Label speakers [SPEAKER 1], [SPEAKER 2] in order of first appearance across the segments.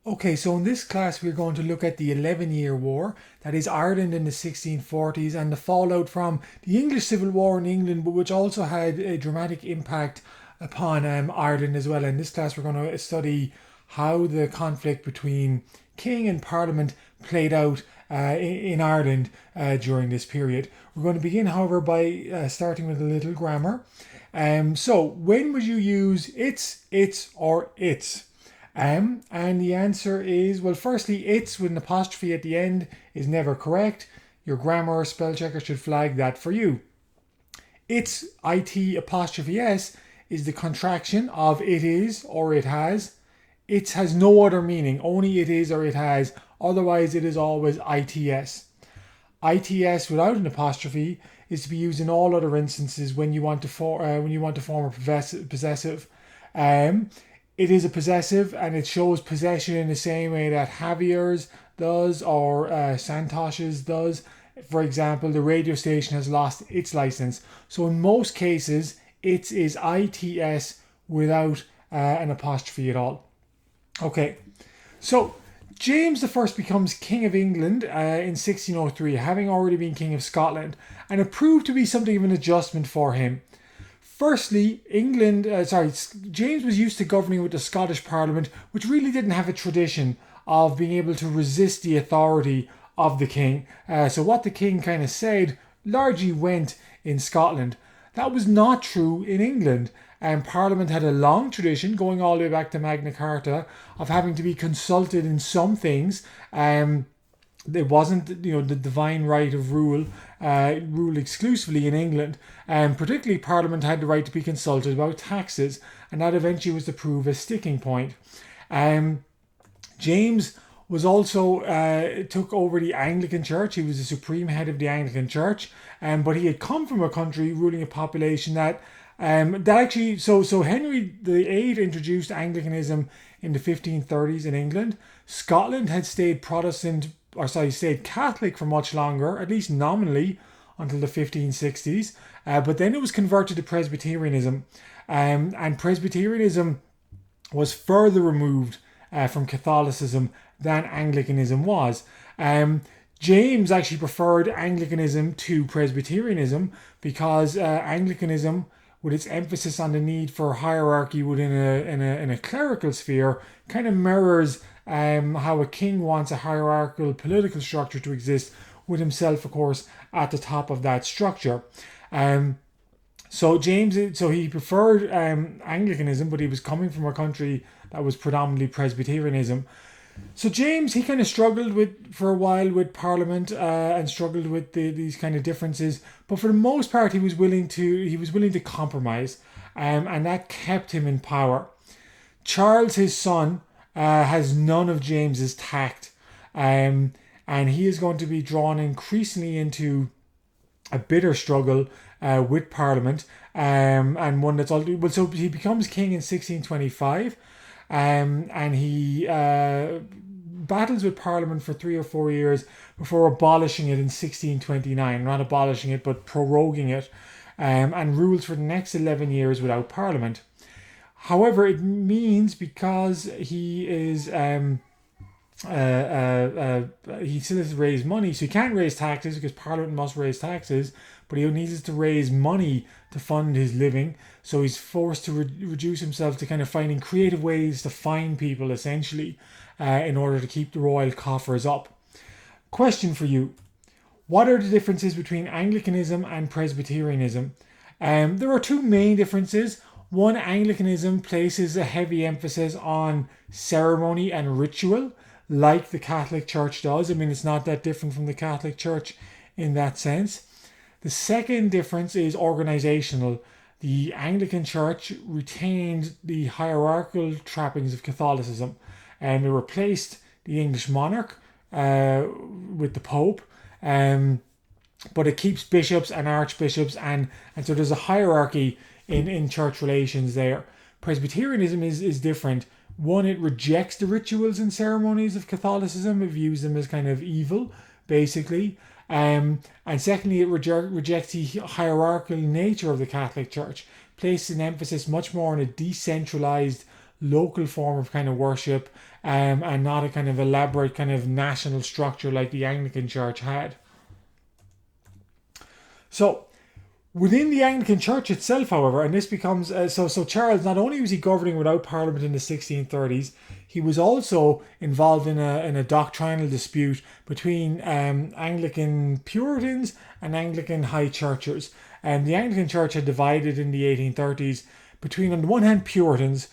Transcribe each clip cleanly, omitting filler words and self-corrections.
[SPEAKER 1] Okay, so in this class we're going to look at the 11-year war, that is Ireland in the 1640s, and the fallout from the English Civil War in England, but which also had a dramatic impact upon Ireland as well. In this class we're going to study how the conflict between King and Parliament played out in Ireland during this period. We're going to begin, however, by starting with a little grammar. So when would you use its, or its? And the answer is, well, firstly, it's with an apostrophe at the end is never correct. Your grammar or spell checker should flag that for you. It's, it apostrophe s, is the contraction of it is or it has. It has no other meaning, only it is or it has. Otherwise, it is always its. Its without an apostrophe is to be used in all other instances when you want to form a possessive. Um, it is a possessive and it shows possession in the same way that Javier's does or Santosh's does. For example, the radio station has lost its license. So in most cases, it is its without an apostrophe at all. Okay, so James the First becomes King of England in 1603, having already been King of Scotland, and it proved to be something of an adjustment for him. Firstly, James was used to governing with the Scottish Parliament, which really didn't have a tradition of being able to resist the authority of the king. So what the king kind of said largely went in Scotland. That was not true in England. And Parliament had a long tradition, going all the way back to Magna Carta, of having to be consulted in some things. It wasn't, the divine right of rule exclusively in England, and particularly Parliament had the right to be consulted about taxes, and that eventually was to prove a sticking point. James was also took over the Anglican Church. He was the supreme head of the Anglican Church, but he had come from a country ruling a population that actually, so Henry VIII introduced Anglicanism in the 1530s in England. Scotland had stayed stayed Catholic for much longer, at least nominally, until the 1560s. But then it was converted to Presbyterianism, and Presbyterianism was further removed from Catholicism than Anglicanism was. James actually preferred Anglicanism to Presbyterianism because Anglicanism, with its emphasis on the need for hierarchy within a clerical sphere, kind of mirrors how a king wants a hierarchical political structure to exist, with himself, of course, at the top of that structure. So he preferred Anglicanism, but he was coming from a country that was predominantly Presbyterianism. So James, he kind of struggled for a while with Parliament and struggled with these kind of differences, but for the most part, he was willing to compromise, and that kept him in power. Charles, his son, has none of James's tact, and he is going to be drawn increasingly into a bitter struggle with Parliament, and one that's all well. So he becomes king in 1625, and he battles with Parliament for 3 or 4 years before abolishing it in 1629. Not abolishing it, but proroguing it, and rules for the next 11 years without Parliament. However, it means because he is he still has to raise money, so he can't raise taxes because Parliament must raise taxes, but he needs to raise money to fund his living, so he's forced to reduce himself to kind of finding creative ways to fine people, essentially, in order to keep the royal coffers up. Question for you: what are the differences between Anglicanism and Presbyterianism? There are two main differences. One, Anglicanism places a heavy emphasis on ceremony and ritual, like the Catholic Church does. I mean, it's not that different from the Catholic Church in that sense. The second difference is organizational. The Anglican Church retained the hierarchical trappings of Catholicism, and it replaced the English monarch with the Pope. But it keeps bishops and archbishops, and so there's a hierarchy in church relations there. Presbyterianism is different. One, it rejects the rituals and ceremonies of Catholicism. It views them as kind of evil, basically. And secondly, it rejects the hierarchical nature of the Catholic Church, places an emphasis much more on a decentralized local form of kind of worship, and not a kind of elaborate kind of national structure like the Anglican Church had. So within the Anglican Church itself, however, and this becomes so Charles, not only was he governing without Parliament in the 1630s, he was also involved in a doctrinal dispute between Anglican Puritans and Anglican High Churchers. And the Anglican Church had divided in the 1830s between, on the one hand, Puritans,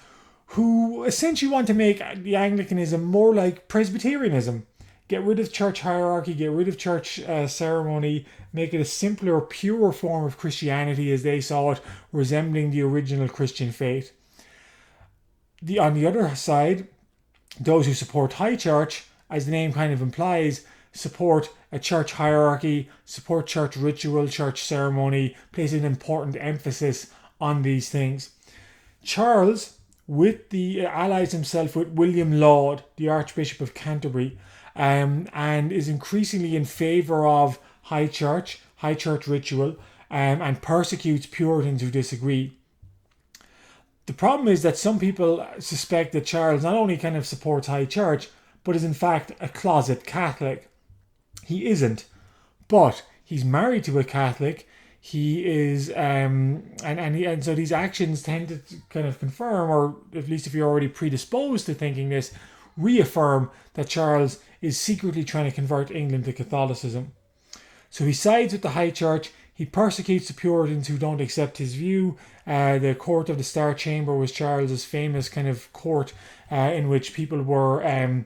[SPEAKER 1] who essentially want to make the Anglicanism more like Presbyterianism. Get rid of church hierarchy, get rid of church ceremony, make it a simpler, purer form of Christianity as they saw it, resembling the original Christian faith. On the other side, those who support high church, as the name kind of implies, support a church hierarchy, support church ritual, church ceremony, place an important emphasis on these things. Charles, with the allies himself with William Laud, the Archbishop of Canterbury, and is increasingly in favour of high church ritual, and persecutes Puritans who disagree. The problem is that some people suspect that Charles not only kind of supports high church, but is in fact a closet Catholic. He isn't, but he's married to a Catholic. He is, and so these actions tend to kind of confirm, or at least if you're already predisposed to thinking this, reaffirm that Charles is secretly trying to convert England to Catholicism. So he sides with the High Church. He persecutes the Puritans who don't accept his view. The Court of the Star Chamber was Charles's famous kind of court in which people were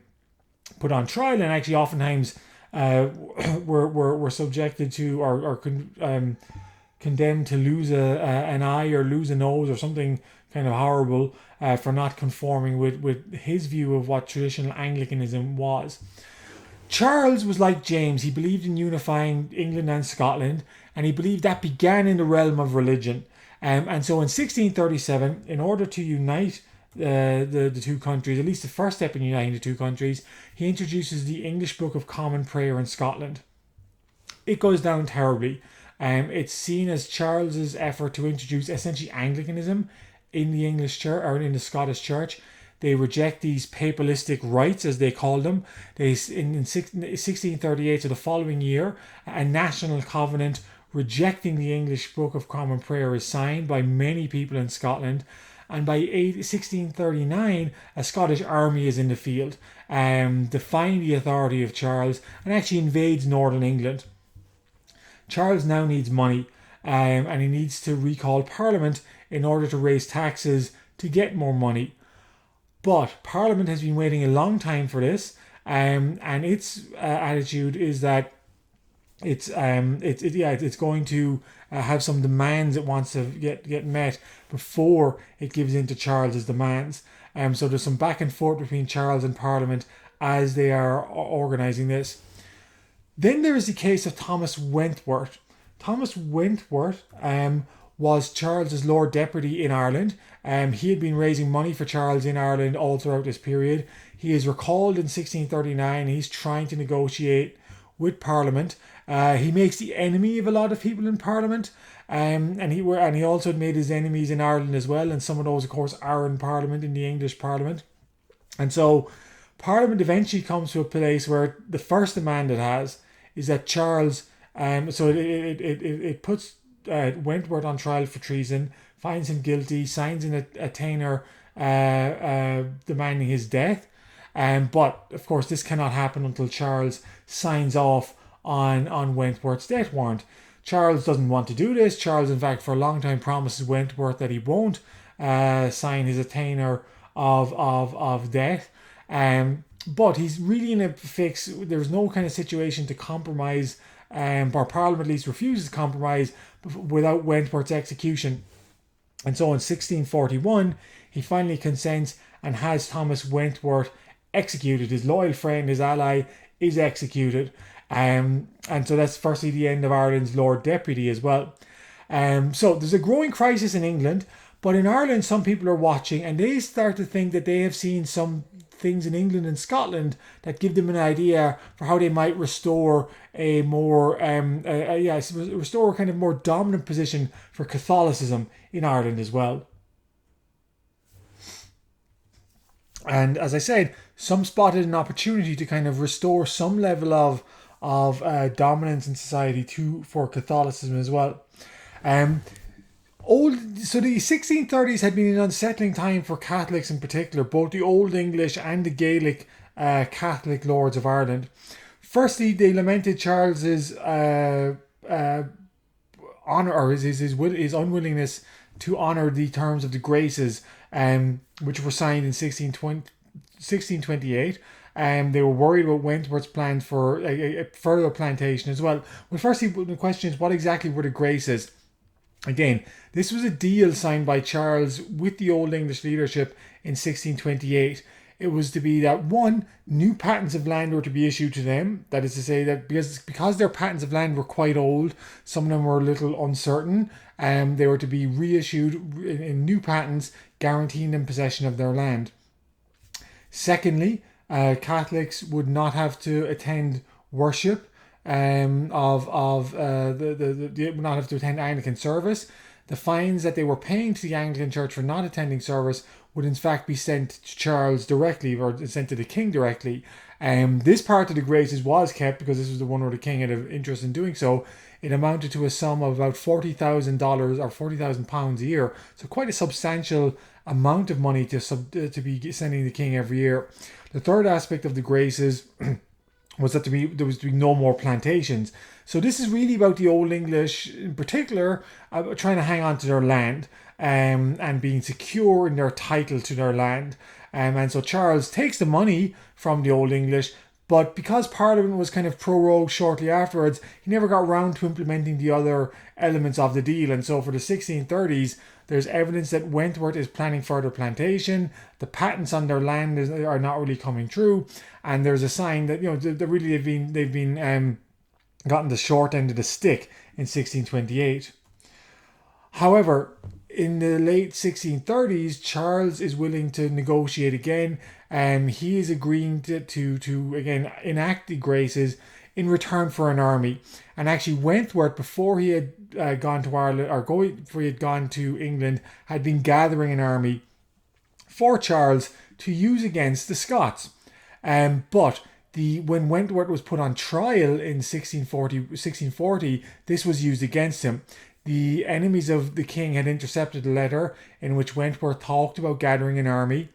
[SPEAKER 1] put on trial, and actually oftentimes were subjected to or condemned to lose an eye or lose a nose or something kind of horrible for not conforming with his view of what traditional Anglicanism was. Charles was like James. He believed in unifying England and Scotland, and he believed that began in the realm of religion. And so in 1637, in order to unite the two countries, at least the first step in uniting the two countries, he introduces the English Book of Common Prayer in Scotland. It goes down terribly. It's seen as Charles's effort to introduce essentially Anglicanism in the English church or in the Scottish church. They reject these papalistic rites, as they call them. In 1638, so the following year, a national covenant rejecting the English Book of Common Prayer is signed by many people in Scotland. And by 1639, a Scottish army is in the field, defying the authority of Charles, and actually invades northern England. Charles now needs money, and he needs to recall Parliament in order to raise taxes to get more money. But Parliament has been waiting a long time for this, and its attitude is that it's going to have some demands it wants to get met before it gives in to Charles's demands. So there's some back and forth between Charles and Parliament as they are organising this. Then there is the case of Thomas Wentworth. Thomas Wentworth was Charles's Lord Deputy in Ireland. He had been raising money for Charles in Ireland all throughout this period. He is recalled in 1639. He's trying to negotiate with Parliament. He makes the enemy of a lot of people in Parliament, and he also made his enemies in Ireland as well. And some of those, of course, are in Parliament, in the English Parliament. And so Parliament eventually comes to a place where the first demand it has is that Charles, so it puts Wentworth on trial for treason, finds him guilty, signs in a attainder demanding his death. But of course, this cannot happen until Charles signs off on Wentworth's death warrant. Charles doesn't want to do this. Charles, in fact, for a long time promises Wentworth that he won't sign his attainder of death. But he's really in a fix. There's no kind of situation to compromise, or Parliament at least refuses to compromise without Wentworth's execution. And so in 1641, he finally consents and has Thomas Wentworth executed. His loyal friend, his ally, is executed. And so that's firstly the end of Ireland's Lord Deputy as well. So there's a growing crisis in England, but in Ireland, some people are watching and they start to think that they have seen some things in England and Scotland that give them an idea for how they might restore a more restore a kind of more dominant position for Catholicism in Ireland as well. And as I said, some spotted an opportunity to kind of restore some level of dominance in society for Catholicism as well. Um, so the 1630s had been an unsettling time for Catholics in particular, both the Old English and the Gaelic Catholic lords of Ireland. Firstly, they lamented Charles's honor, or his unwillingness to honor the terms of the Graces, which were signed in 1628. They were worried about Wentworth's plans for a further plantation as well. Well, firstly, the question is, what exactly were the Graces? Again, this was a deal signed by Charles with the Old English leadership in 1628. It was to be that one, new patents of land were to be issued to them. That is to say that because their patents of land were quite old, some of them were a little uncertain, they were to be reissued in new patents guaranteeing them possession of their land. Secondly, Catholics would not have to attend worship would not have to attend Anglican service. The fines that they were paying to the Anglican Church for not attending service would in fact be sent to Charles directly, or sent to the king directly. This part of the Graces was kept because this was the one where the king had an interest in doing so. It amounted to a sum of about $40,000 or £40,000 a year, so quite a substantial amount of money to be sending the king every year. The third aspect of the Graces was that there was to be no more plantations. So this is really about the Old English, in particular, trying to hang on to their land and being secure in their title to their land. And so Charles takes the money from the Old English, but because Parliament was kind of prorogued shortly afterwards, he never got round to implementing the other elements of the deal. And so for the 1630s, there's evidence that Wentworth is planning further plantation. The patents on their land are not really coming true, and there's a sign that they've been gotten the short end of the stick in 1628. However, in the late 1630s, Charles is willing to negotiate again. He is agreeing to again enact the Graces in return for an army. And actually, Wentworth, before he had gone to Ireland, before he had gone to England, had been gathering an army for Charles to use against the Scots. But when Wentworth was put on trial in 1640, this was used against him. The enemies of the king had intercepted a letter in which Wentworth talked about gathering an army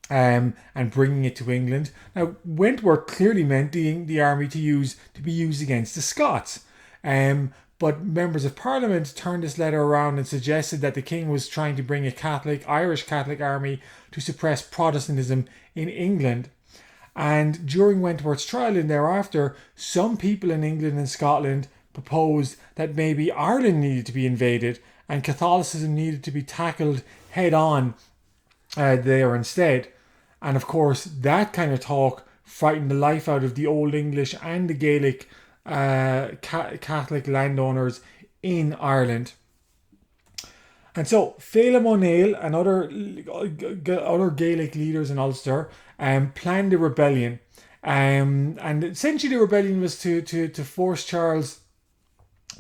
[SPEAKER 1] and bringing it to England. Now, Wentworth clearly meant the army to be used against the Scots. But members of Parliament turned this letter around and suggested that the king was trying to bring a Irish Catholic army to suppress Protestantism in England. And during Wentworth's trial and thereafter, some people in England and Scotland proposed that maybe Ireland needed to be invaded and Catholicism needed to be tackled head on there instead. And of course, that kind of talk frightened the life out of the Old English and the Gaelic Catholic landowners in Ireland. And so Phelim O'Neill and other Gaelic leaders in Ulster planned a rebellion. And essentially the rebellion was to force Charles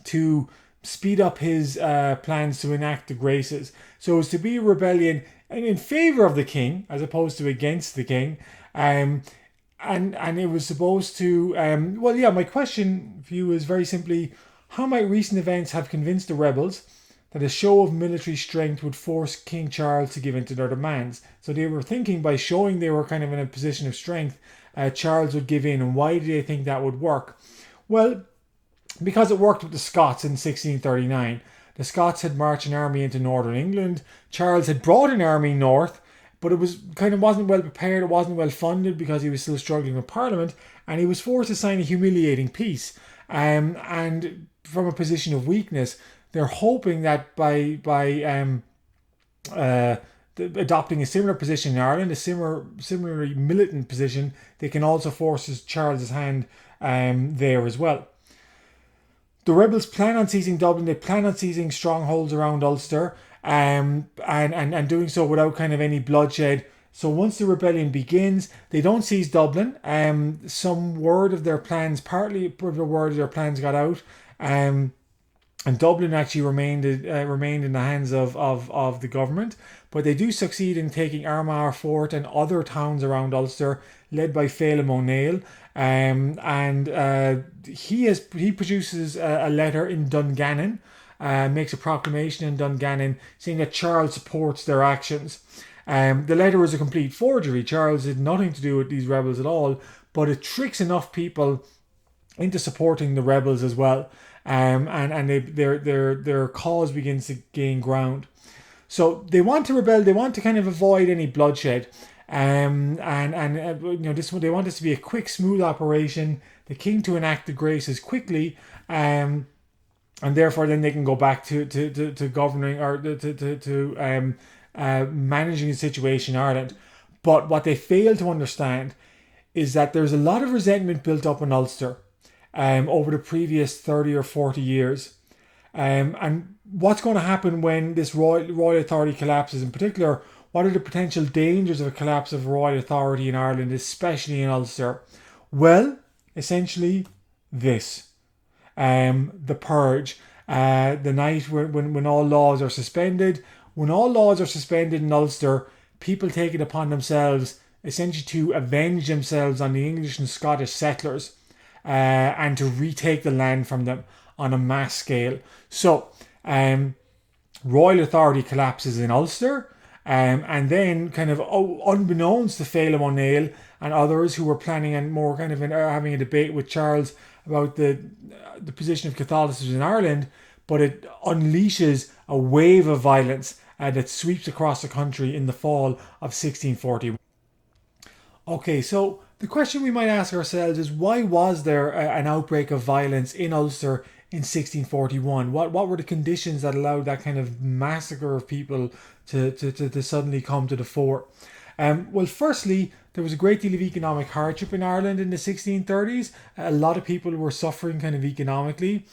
[SPEAKER 1] to speed up his plans to enact the Graces. So it was to be a rebellion in favour of the king as opposed to against the king. And it was supposed to... my question for you is very simply, how might recent events have convinced the rebels that a show of military strength would force King Charles to give in to their demands? So they were thinking by showing they were kind of in a position of strength, Charles would give in. And why do they think that would work? Well, because it worked with the Scots in 1639. The Scots had marched an army into northern England. Charles had brought an army north, but it wasn't well prepared, it wasn't well funded because he was still struggling with Parliament, and he was forced to sign a humiliating peace. And from a position of weakness, they're hoping that by adopting a similar position in Ireland, a similarly militant position, they can also force Charles's hand there as well. The rebels plan on seizing Dublin. They plan on seizing strongholds around Ulster, and doing so without kind of any bloodshed. So once the rebellion begins, they don't seize Dublin. Some word of their plans, partly the word of their plans got out, and Dublin actually remained in the hands of the government. but they do succeed in taking Armagh Fort and other towns around Ulster, led by Phelim O'Neill. He produces a letter in Dungannon, makes a proclamation in Dungannon saying that Charles supports their actions. The letter is a complete forgery. Charles had nothing to do with these rebels at all, but it tricks enough people into supporting the rebels as well, and their cause begins to gain ground. So they want to rebel. They want to kind of avoid any bloodshed, they want this to be a quick, smooth operation. The king to enact the graces quickly, and therefore then they can go back to governing or to managing the situation in Ireland. But what they fail to understand is that there's a lot of resentment built up in Ulster over the previous 30 or 40 years. And what's going to happen when this royal authority collapses? In particular, what are the potential dangers of a collapse of royal authority in Ireland, especially in Ulster? Well, essentially this. The purge. The night when all laws are suspended. When all laws are suspended in Ulster, people take it upon themselves essentially to avenge themselves on the English and Scottish settlers and to retake the land from them on a mass scale. So, royal authority collapses in Ulster, and then kind of unbeknownst to Phelim O'Neill and others who were planning on more kind of having a debate with Charles about the position of Catholicism in Ireland, but it unleashes a wave of violence that sweeps across the country in the fall of 1641. Okay, so the question we might ask ourselves is, why was there an outbreak of violence in Ulster in 1641? What were the conditions that allowed that kind of massacre of people to suddenly come to the fore? Well, firstly, there was a great deal of economic hardship in Ireland in the 1630s. A lot of people were suffering kind of economically.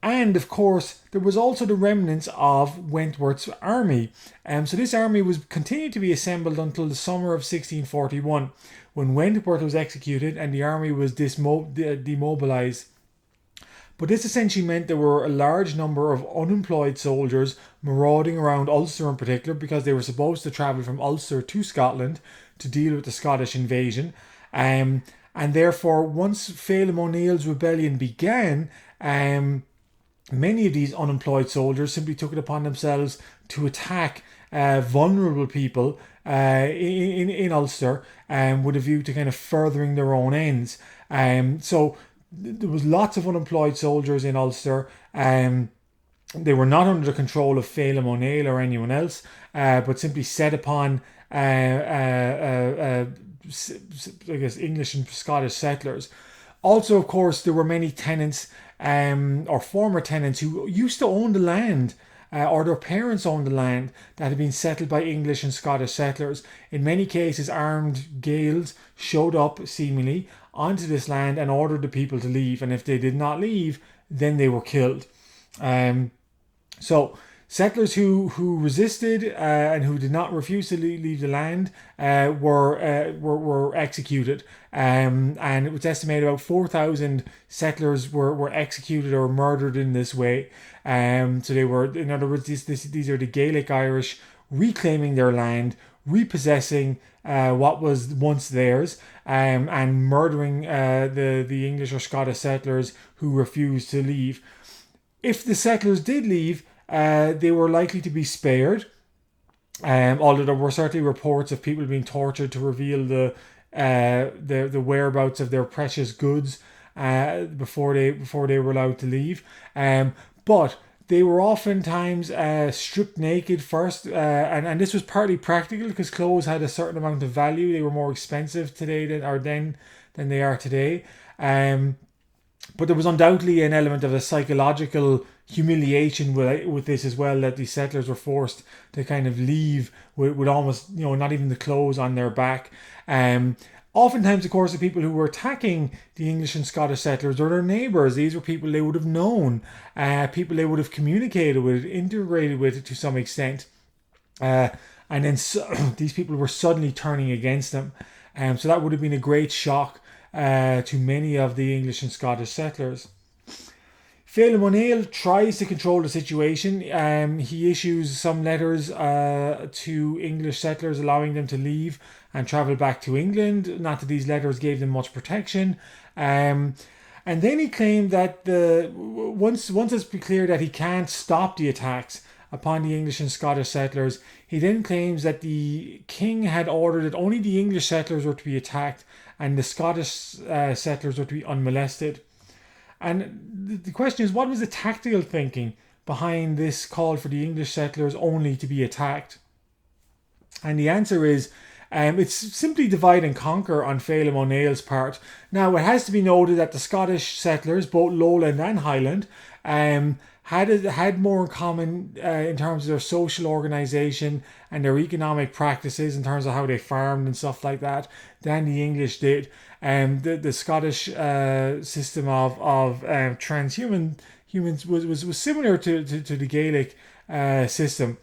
[SPEAKER 1] And of course, there was also the remnants of Wentworth's army. So this army was continued to be assembled until the summer of 1641, when Wentworth was executed and the army was demobilized. But this essentially meant there were a large number of unemployed soldiers marauding around Ulster in particular, because they were supposed to travel from Ulster to Scotland to deal with the Scottish invasion. And therefore, once Phelim O'Neill's rebellion began, many of these unemployed soldiers simply took it upon themselves to attack vulnerable people in Ulster, with a view to kind of furthering their own ends. So there was lots of unemployed soldiers in Ulster. They were not under the control of Phelim O'Neill or anyone else, but simply set upon I guess English and Scottish settlers. Also, of course, there were many tenants or former tenants who used to own the land, or their parents owned the land that had been settled by English and Scottish settlers. In many cases, armed Gaels showed up seemingly onto this land and ordered the people to leave, and if they did not leave, then they were killed. So settlers who resisted and who did not refuse to leave the land were executed, and it was estimated about 4,000 settlers were executed or murdered in this way. So they were, in other words, these are the Gaelic Irish reclaiming their land, repossessing what was once theirs, and murdering the English or Scottish settlers who refused to leave. If the settlers did leave, they were likely to be spared, although there were certainly reports of people being tortured to reveal the whereabouts of their precious goods before they were allowed to leave. But they were oftentimes stripped naked first, and this was partly practical because clothes had a certain amount of value. They were more expensive today than they are today. But there was undoubtedly an element of a psychological humiliation with this as well, that the settlers were forced to kind of leave with almost, not even the clothes on their back. Oftentimes, of course, the people who were attacking the English and Scottish settlers were their neighbours. These were people they would have known, people they would have communicated with, integrated with to some extent. And then these people were suddenly turning against them. So that would have been a great shock to many of the English and Scottish settlers. Phelim O'Neill tries to control the situation. He issues some letters to English settlers allowing them to leave and travel back to England. Not that these letters gave them much protection. And then he claimed that once it's clear that he can't stop the attacks upon the English and Scottish settlers, he then claims that the king had ordered that only the English settlers were to be attacked and the Scottish settlers were to be unmolested. And the question is, what was the tactical thinking behind this call for the English settlers only to be attacked? And the answer is, it's simply divide and conquer on Phelim O'Neill's part. Now, it has to be noted that the Scottish settlers, both Lowland and Highland, had more in common in terms of their social organisation and their economic practices in terms of how they farmed and stuff like that than the English did. The Scottish system of transhuman humans was similar to the Gaelic system,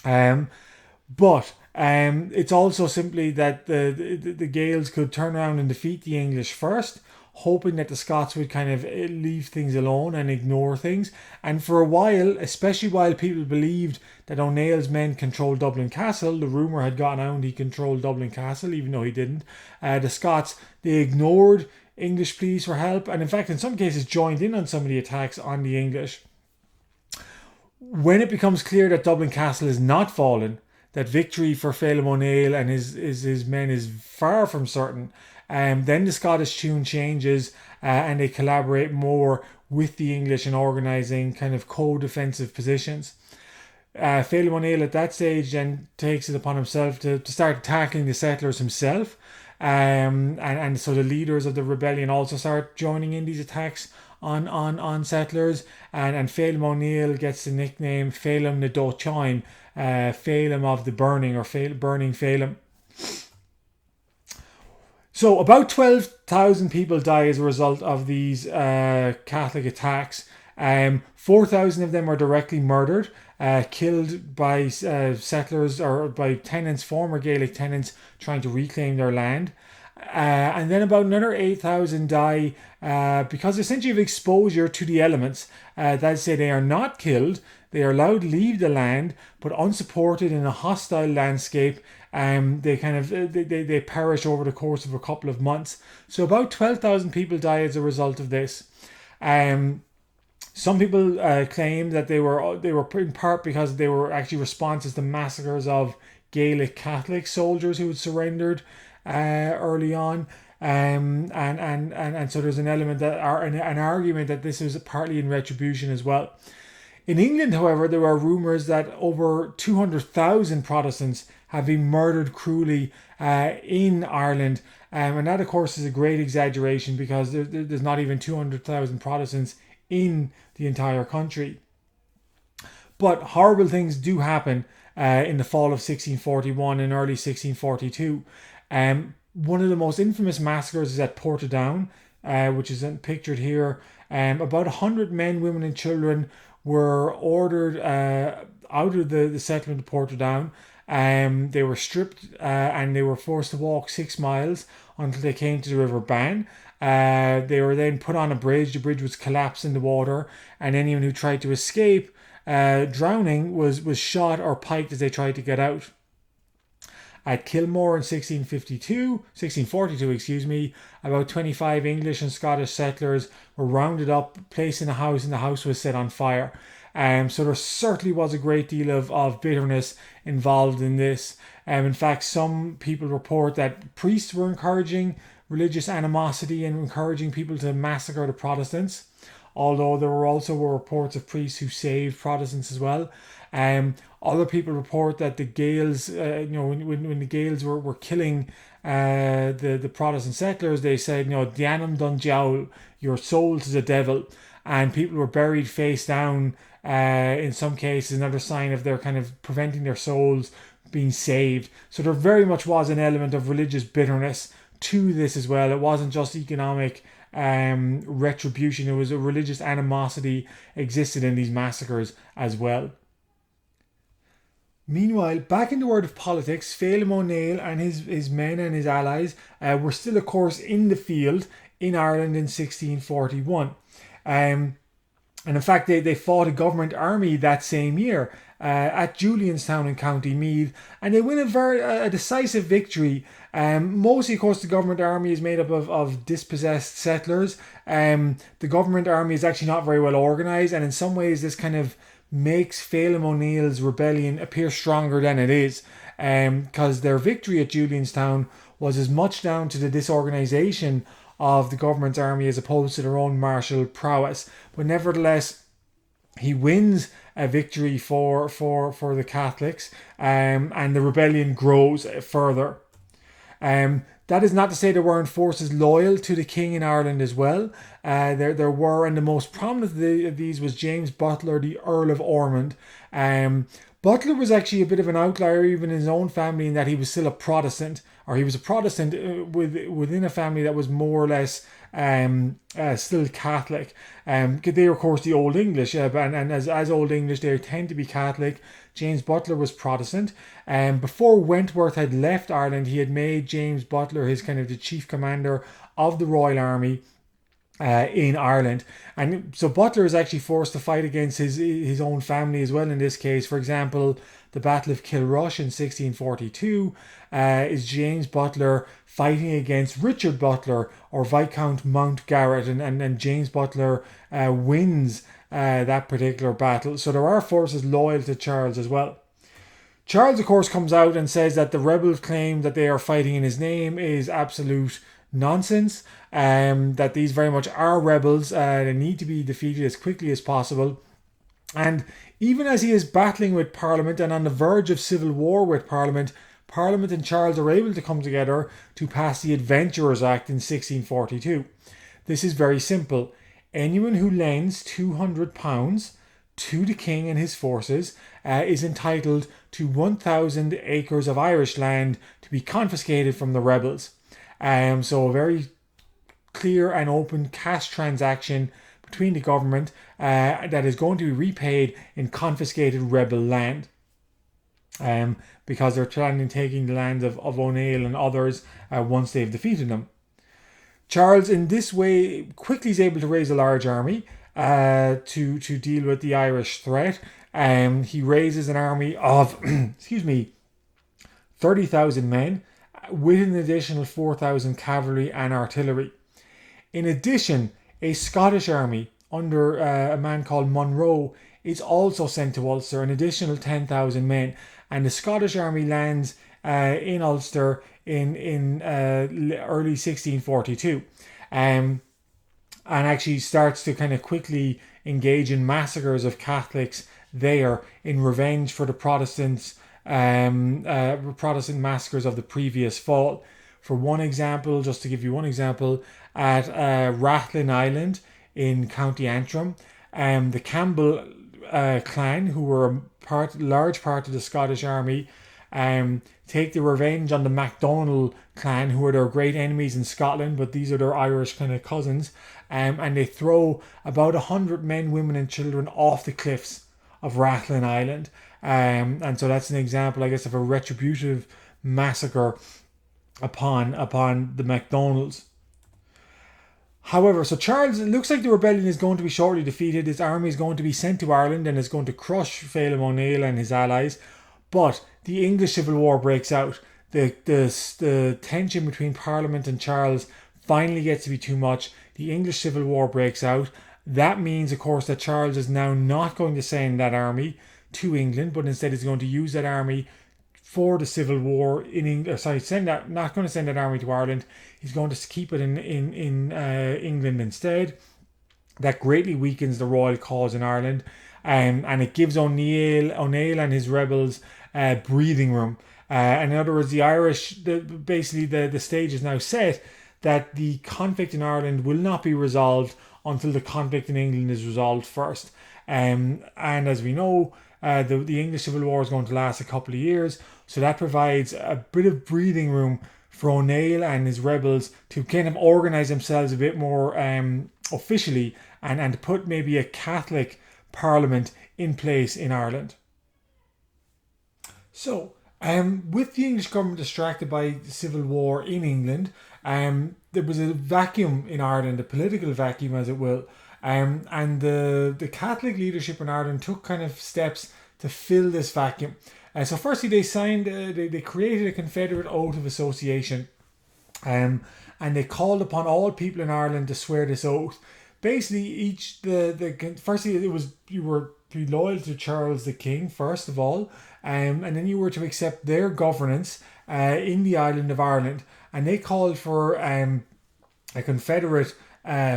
[SPEAKER 1] but it's also simply that the Gaels could turn around and defeat the English first, hoping that the Scots would kind of leave things alone and ignore things. And for a while, especially while people believed that O'Neill's men controlled Dublin Castle, the rumour had gotten out he controlled Dublin Castle, even though he didn't. The Scots, they ignored English pleas for help, and in fact, in some cases, joined in on some of the attacks on the English. When it becomes clear that Dublin Castle is not fallen, that victory for Phelim O'Neill and his men is far from certain, then the Scottish tune changes and they collaborate more with the English in organising kind of co-defensive positions. Phelim O'Neill at that stage then takes it upon himself to start attacking the settlers himself. And so the leaders of the rebellion also start joining in these attacks on settlers. And Phelim O'Neill gets the nickname Phelim na Dóiteáin, Phelim of the burning, or burning Phelim. So about 12,000 people die as a result of these Catholic attacks. 4,000 of them are directly murdered, killed by settlers or by tenants, former Gaelic tenants trying to reclaim their land. And then about another 8,000 die because essentially of exposure to the elements. That say they are not killed, they are allowed to leave the land, but unsupported in a hostile landscape. They kind of they perish over the course of a couple of months. So about 12,000 people die as a result of this. Some people claim that they were in part because they were actually responses to massacres of Gaelic Catholic soldiers who had surrendered early on. And so there's an element that an argument that this was partly in retribution as well. In England, however, there are rumours that over 200,000 Protestants have been murdered cruelly in Ireland. And that, of course, is a great exaggeration because there's not even 200,000 Protestants in the entire country. But horrible things do happen in the fall of 1641 and early 1642. One of the most infamous massacres is at Portadown, which is pictured here. About 100 men, women and children were ordered out of the settlement of Portadown. They were stripped and they were forced to walk 6 miles until they came to the River Bann. They were then put on a bridge. The bridge was collapsed in the water, and anyone who tried to escape drowning was shot or piked as they tried to get out. At Kilmore in 1642, about 25 English and Scottish settlers were rounded up, placed in a house, and the house was set on fire. So there certainly was a great deal of bitterness involved in this. In fact, some people report that priests were encouraging religious animosity and encouraging people to massacre the Protestants, although there were also reports of priests who saved Protestants as well. Other people report that the Gaels, when the Gaels were killing the Protestant settlers, they said, Dianam dun Diawl, your soul to the devil. And people were buried face down, in some cases, another sign of their kind of preventing their souls being saved. So there very much was an element of religious bitterness to this as well. It wasn't just economic retribution, it was a religious animosity existed in these massacres as well. Meanwhile, back in the world of politics, Phelim O'Neill and his men and his allies were still, of course, in the field in Ireland in 1641. And in fact, they fought a government army that same year at Julianstown in County Meath, and they win a decisive victory. Mostly, of course, the government army is made up of dispossessed settlers. The government army is actually not very well organised, and in some ways, this kind of makes Phelim O'Neill's rebellion appear stronger than it is, because their victory at Julianstown was as much down to the disorganisation of the government's army as opposed to their own martial prowess. But nevertheless, he wins a victory for the Catholics, and the rebellion grows further. That is not to say there weren't forces loyal to the king in Ireland as well. There were, and the most prominent of these was James Butler, the Earl of Ormond. Butler was actually a bit of an outlier even in his own family in that he was still a Protestant, or he was a Protestant within a family that was more or less still Catholic. They were, of course, the Old English, and as Old English, they tend to be Catholic. James Butler was Protestant. Before Wentworth had left Ireland, he had made James Butler his kind of the chief commander of the Royal Army in Ireland. And so Butler is actually forced to fight against his own family as well in this case. For example, the Battle of Kilrush in 1642 is James Butler fighting against Richard Butler or Viscount Mountgarrett, and James Butler wins that particular battle. So there are forces loyal to Charles as well. Charles, of course, comes out and says that the rebels' claim that they are fighting in his name is absolute nonsense, that these very much are rebels, they need to be defeated as quickly as possible. And even as he is battling with Parliament and on the verge of civil war with Parliament and Charles are able to come together to pass the Adventurers Act in 1642. This is very simple. Anyone who lends £200 to the king and his forces is entitled to 1,000 acres of Irish land to be confiscated from the rebels. So a very clear and open cash transaction between the government that is going to be repaid in confiscated rebel land. Because they're planning on taking the lands of O'Neill and others once they've defeated them. Charles, in this way, quickly is able to raise a large army to deal with the Irish threat. He raises an army of 30,000 men with an additional 4,000 cavalry and artillery. In addition, a Scottish army under a man called Monroe is also sent to Ulster, an additional 10,000 men. And the Scottish army lands in Ulster in early 1642. And actually starts to kind of quickly engage in massacres of Catholics there in revenge for the Protestant massacres of the previous fall. For one example, just to give you one example, at Rathlin Island in County Antrim, the Campbell clan, who were a large part of the Scottish army, take the revenge on the MacDonald clan, who are their great enemies in Scotland, but these are their Irish kind of cousins, and they throw about 100 men, women and children off the cliffs of Rathlin Island. And so that's an example, I guess, of a retributive massacre upon the MacDonalds. However, so Charles, it looks like the rebellion is going to be shortly defeated. His army is going to be sent to Ireland and is going to crush Phelim O'Neill and his allies. But the English Civil War breaks out. The tension between Parliament and Charles finally gets to be too much. The English Civil War breaks out. That means, of course, that Charles is now not going to send that army to England, but instead is going to use that army for the Civil War in England. Not going to send that army to Ireland. He's going to keep it in England instead. That greatly weakens the royal cause in Ireland, and it gives O'Neill and his rebels breathing room. And in other words, the Irish, the stage is now set that the conflict in Ireland will not be resolved until the conflict in England is resolved first. And as we know, the English Civil War is going to last a couple of years, so that provides a bit of breathing room for O'Neill and his rebels to kind of organise themselves a bit more officially and to put maybe a Catholic Parliament in place in Ireland. So, with the English government distracted by the Civil War in England, there was a vacuum in Ireland, a political vacuum as it will, And the Catholic leadership in Ireland took kind of steps to fill this vacuum. So firstly, they created a Confederate Oath of Association, and they called upon all people in Ireland to swear this oath. Basically, firstly it was you were to be loyal to Charles the King first of all, and then you were to accept their governance in the island of Ireland, and they called for a Confederate.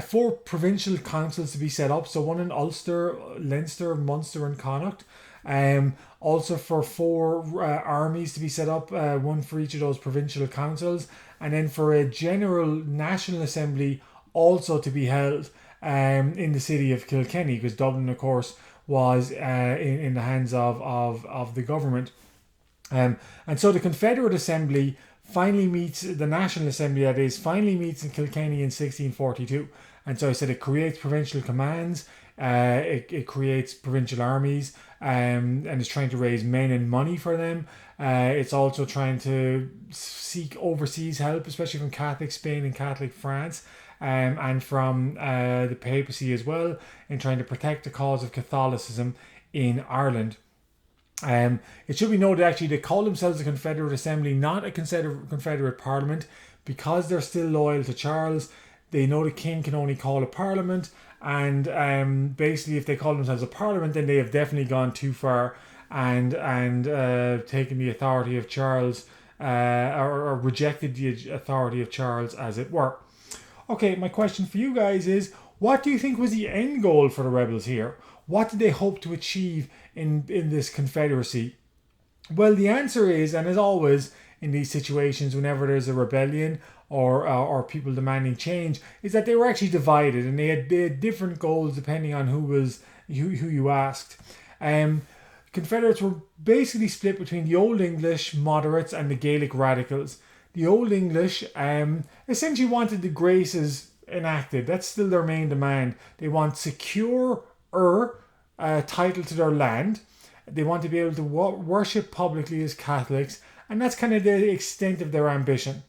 [SPEAKER 1] Four provincial councils to be set up, so one in Ulster, Leinster, Munster, and Connacht. Also for four armies to be set up, one for each of those provincial councils, and then for a general national assembly also to be held in the city of Kilkenny, because Dublin, of course, was in the hands of the government. And so the Confederate Assembly finally meets, the National Assembly that is, finally meets in Kilkenny in 1642. And so I said it creates provincial commands, it creates provincial armies, and it's trying to raise men and money for them. It's also trying to seek overseas help, especially from Catholic Spain and Catholic France, and from the papacy as well, in trying to protect the cause of Catholicism in Ireland. It should be noted actually they call themselves a Confederate Assembly, not a Confederate Parliament, because they're still loyal to Charles. They know the King can only call a Parliament, and basically if they call themselves a Parliament, then they have definitely gone too far and taken the authority of Charles, or rejected the authority of Charles, as it were. Okay, my question for you guys is, what do you think was the end goal for the rebels here? What did they hope to achieve in this confederacy? Well, the answer is, and as always in these situations, whenever there's a rebellion or people demanding change, is that they were actually divided, and they had different goals depending on who you asked. Confederates were basically split between the Old English moderates and the Gaelic radicals. The Old English essentially wanted the graces enacted. That's still their main demand. They want secure title to their land. They want to be able to worship publicly as Catholics, and that's kind of the extent of their ambition.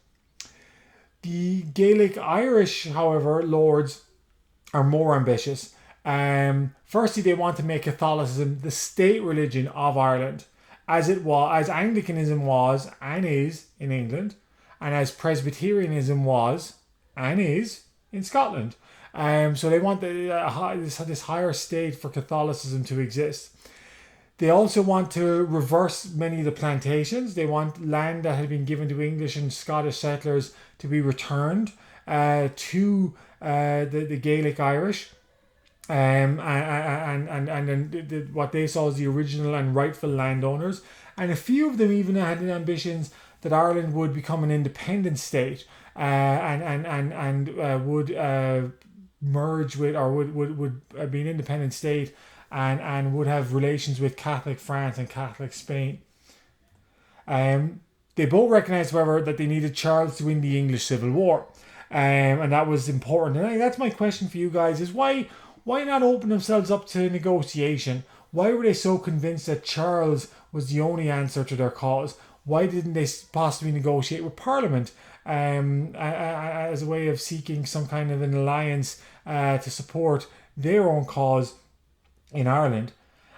[SPEAKER 1] The Gaelic Irish, however, lords are more ambitious. Firstly, they want to make Catholicism the state religion of Ireland, as Anglicanism was and is in England, and as Presbyterianism was and is in Scotland. So they want this higher state for Catholicism to exist. They also want to reverse many of the plantations. They want land that had been given to English and Scottish settlers to be returned to the Gaelic Irish. And then what they saw as the original and rightful landowners. And a few of them even had ambitions that Ireland would become an independent state and would merge with, or would be an independent state and would have relations with Catholic France and Catholic Spain. They both recognised, however, that they needed Charles to win the English Civil War, and that was important. And that's my question for you guys: is why not open themselves up to negotiation? Why were they so convinced that Charles was the only answer to their cause? Why didn't they possibly negotiate with Parliament as a way of seeking some kind of an alliance to support their own cause in Ireland?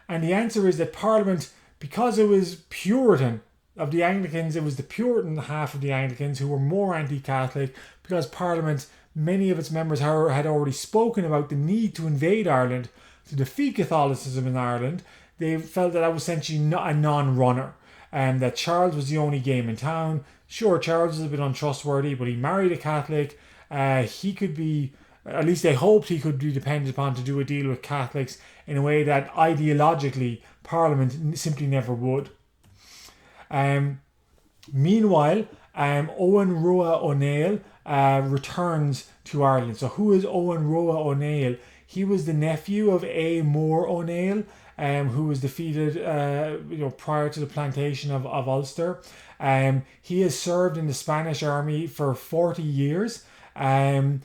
[SPEAKER 1] And the answer is that Parliament, because it was Puritan of the Anglicans, it was the Puritan half of the Anglicans who were more anti-Catholic, because Parliament, many of its members had already spoken about the need to invade Ireland to defeat Catholicism in Ireland. They felt that was essentially a non-runner, and that Charles was the only game in town. Sure, Charles was a bit untrustworthy, but he married a Catholic. He could be, at least they hoped he could be depended upon to do a deal with Catholics in a way that ideologically Parliament simply never would. Meanwhile, Owen Rua O'Neill returns to Ireland. So who is Owen Rua O'Neill? He was the nephew of A. Moore O'Neill, who was defeated prior to the plantation of Ulster. He has served in the Spanish army for 40 years. And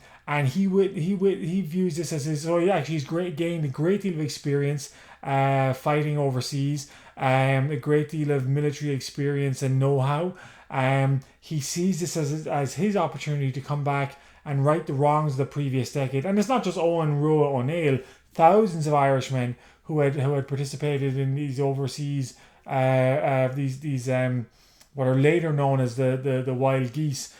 [SPEAKER 1] he views this as he's gained a great deal of experience fighting overseas, a great deal of military experience and know-how, He sees this as his opportunity to come back and right the wrongs of the previous decade. And it's not just Owen Rua O'Neill, thousands of Irishmen who had participated in these overseas these what are later known as the wild geese,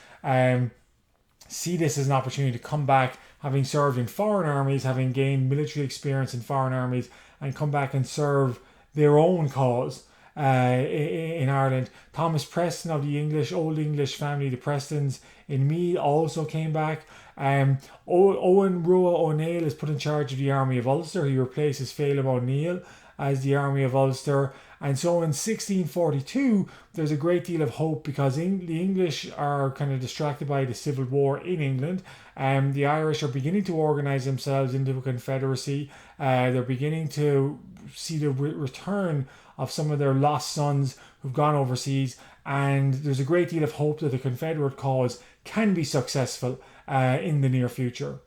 [SPEAKER 1] see this as an opportunity to come back, having served in foreign armies, having gained military experience in foreign armies, and come back and serve their own cause in Ireland. Thomas Preston of the Old English family, the Prestons in Meath, also came back. Owen Rua O'Neill is put in charge of the Army of Ulster. He replaces Phelim O'Neill as the Army of Ulster. And so in 1642, there's a great deal of hope because the English are kind of distracted by the civil war in England. The Irish are beginning to organise themselves into a confederacy. They're beginning to see the return of some of their lost sons who've gone overseas. And there's a great deal of hope that the Confederate cause can be successful in the near future.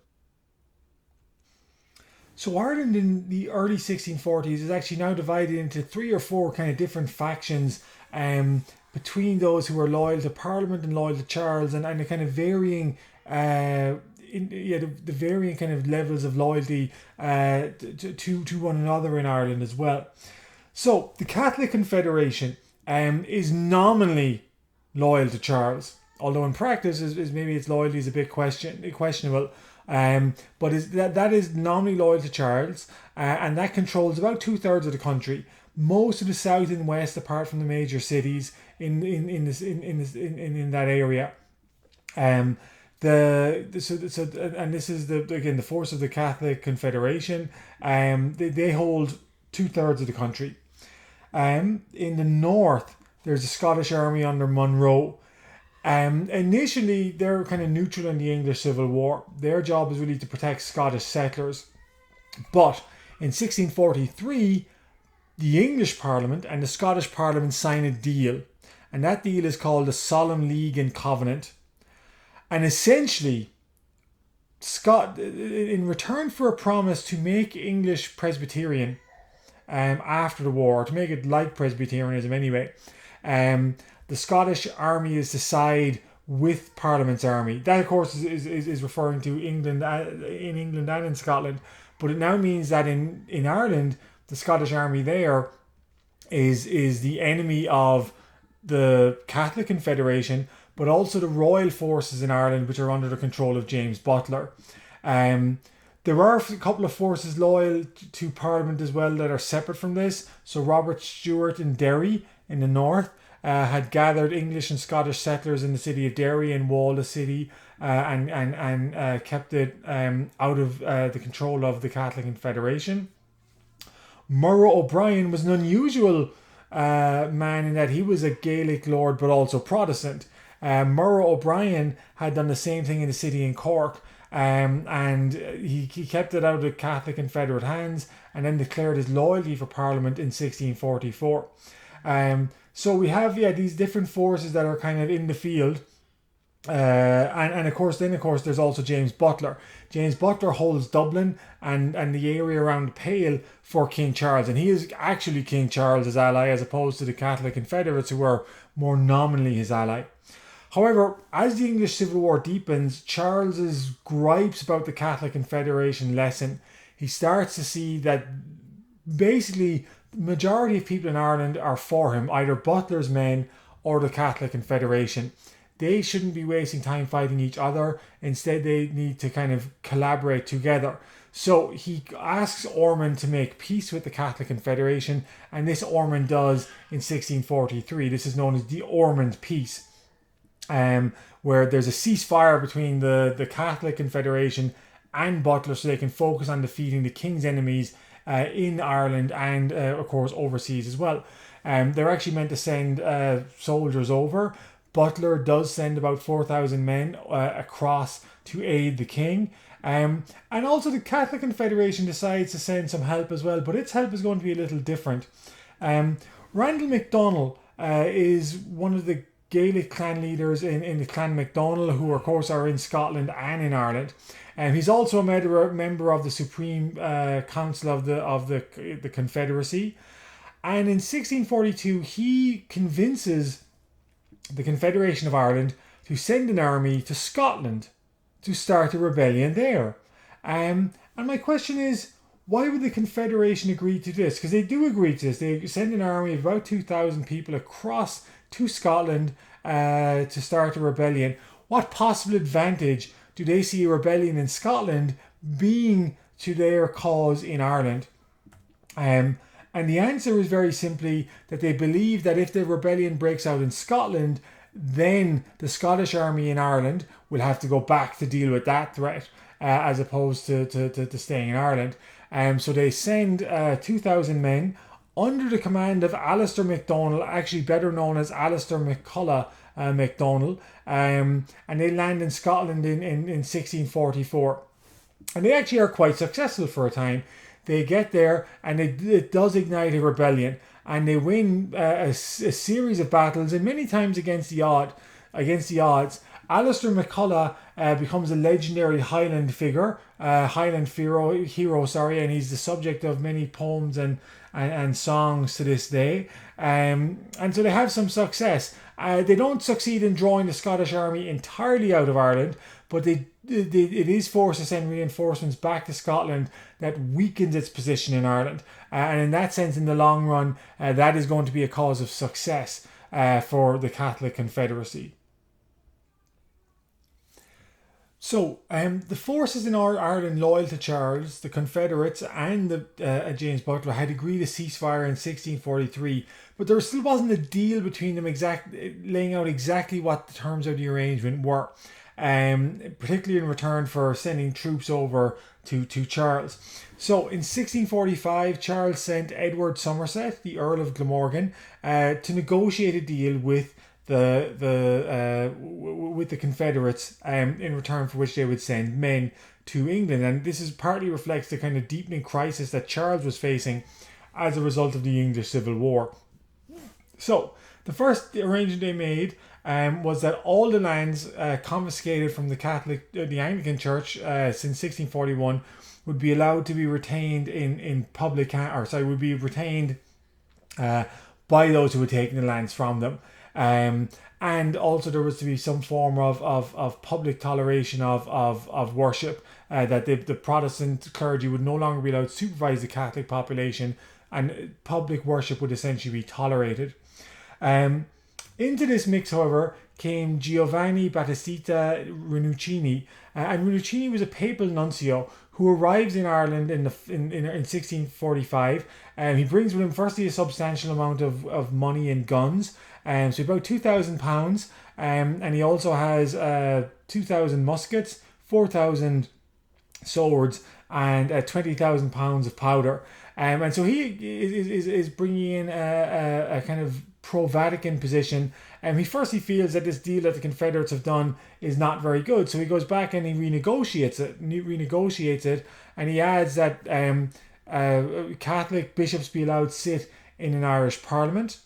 [SPEAKER 1] So Ireland in the early 1640s is actually now divided into 3 or 4 kind of different factions between those who are loyal to Parliament and loyal to Charles, and the kind of varying the varying kind of levels of loyalty to one another in Ireland as well. So the Catholic Confederation is nominally loyal to Charles, although in practice is maybe its loyalty is a bit questionable. But that is nominally loyal to Charles, and that controls about 2/3 of the country, most of the south and west, apart from the major cities in that area. And this is the force of the Catholic Confederation. They hold 2/3 of the country. In the north, there's a Scottish army under Monroe. Initially, they're kind of neutral in the English Civil War. Their job is really to protect Scottish settlers. But in 1643, the English Parliament and the Scottish Parliament sign a deal. And that deal is called the Solemn League and Covenant. And essentially, in return for a promise to make English Presbyterian after the war, to make it like Presbyterianism anyway, the Scottish army is to side with Parliament's army. That, of course, is referring to England in England and in Scotland. But it now means that in Ireland, the Scottish army there is the enemy of the Catholic Confederation, but also the royal forces in Ireland, which are under the control of James Butler. There are a couple of forces loyal to Parliament as well that are separate from this. So Robert Stewart in Derry in the north had gathered English and Scottish settlers in the city of Derry and walled the city and kept it out of the control of the Catholic Confederation. Murrough O'Brien was an unusual man in that he was a Gaelic lord but also Protestant. Murrough O'Brien had done the same thing in the city in Cork, and he kept it out of the Catholic Confederate hands and then declared his loyalty for Parliament in 1644. So we have these different forces that are kind of in the field, and of course there's also James Butler. James Butler holds Dublin and the area around Pale for King Charles, and he is actually King Charles's ally as opposed to the Catholic Confederates who were more nominally his ally. However, as the English Civil War deepens, Charles's gripes about the Catholic Confederation lessen. He starts to see that basically the majority of people in Ireland are for him, either Butler's men or the Catholic Confederation. They shouldn't be wasting time fighting each other. Instead, they need to kind of collaborate together. So he asks Ormond to make peace with the Catholic Confederation, and this Ormond does in 1643. This is known as the Ormond Peace, where there's a ceasefire between the Catholic Confederation and Butler so they can focus on defeating the king's enemies in Ireland and, of course, overseas as well. They're actually meant to send soldiers over. Butler does send about 4,000 men across to aid the king. And also the Catholic Confederation decides to send some help as well, but its help is going to be a little different. Randall MacDonald is one of the Gaelic clan leaders in the Clan MacDonald, who of course are in Scotland and in Ireland. He's also a member of the Supreme Council of the Confederacy. And in 1642, he convinces the Confederation of Ireland to send an army to Scotland to start a rebellion there. And my question is, why would the Confederation agree to this? Because they do agree to this. They send an army of about 2,000 people across to Scotland to start a rebellion. What possible advantage do they see a rebellion in Scotland being to their cause in Ireland? And the answer is very simply that they believe that if the rebellion breaks out in Scotland, then the Scottish army in Ireland will have to go back to deal with that threat as opposed to staying in Ireland. So they send 2,000 men under the command of Alistair MacDonald, actually better known as Alistair McCulloch MacDonald, and they land in Scotland in 1644. And they actually are quite successful for a time. They get there and it does ignite a rebellion, and they win a series of battles, and many times against the odds. Alistair McCulloch becomes a legendary Highland figure, Highland hero, and he's the subject of many poems and songs to this day. And so they have some success. They don't succeed in drawing the Scottish army entirely out of Ireland, but it is forced to send reinforcements back to Scotland that weakens its position in Ireland. And in that sense, in the long run, that is going to be a cause of success for the Catholic Confederacy. So, the forces in Ireland loyal to Charles, the Confederates, and James Butler had agreed a ceasefire in 1643, but there still wasn't a deal between them laying out exactly what the terms of the arrangement were, particularly in return for sending troops over to Charles. So, in 1645, Charles sent Edward Somerset, the Earl of Glamorgan, to negotiate a deal with the Confederates, in return for which they would send men to England. And this partly reflects the kind of deepening crisis that Charles was facing as a result of the English Civil War. So the first arrangement they made was that all the lands confiscated from the Anglican Church since 1641 would be allowed to be retained would be retained by those who had taken the lands from them. And also there was to be some form of public toleration of worship, that the Protestant clergy would no longer be allowed to supervise the Catholic population, and public worship would essentially be tolerated. Into this mix, however, came Giovanni Battista Rinuccini, and Rinuccini was a papal nuncio who arrives in Ireland in 1645. He brings with him firstly a substantial amount of money and guns, so about £2,000, and he also has 2,000 muskets, 4,000 swords, and £20,000 of powder. And so he is bringing in a kind of pro-Vatican position. He firstly feels that this deal that the Confederates have done is not very good, so he goes back and he renegotiates it, and he adds that Catholic bishops be allowed to sit in an Irish Parliament,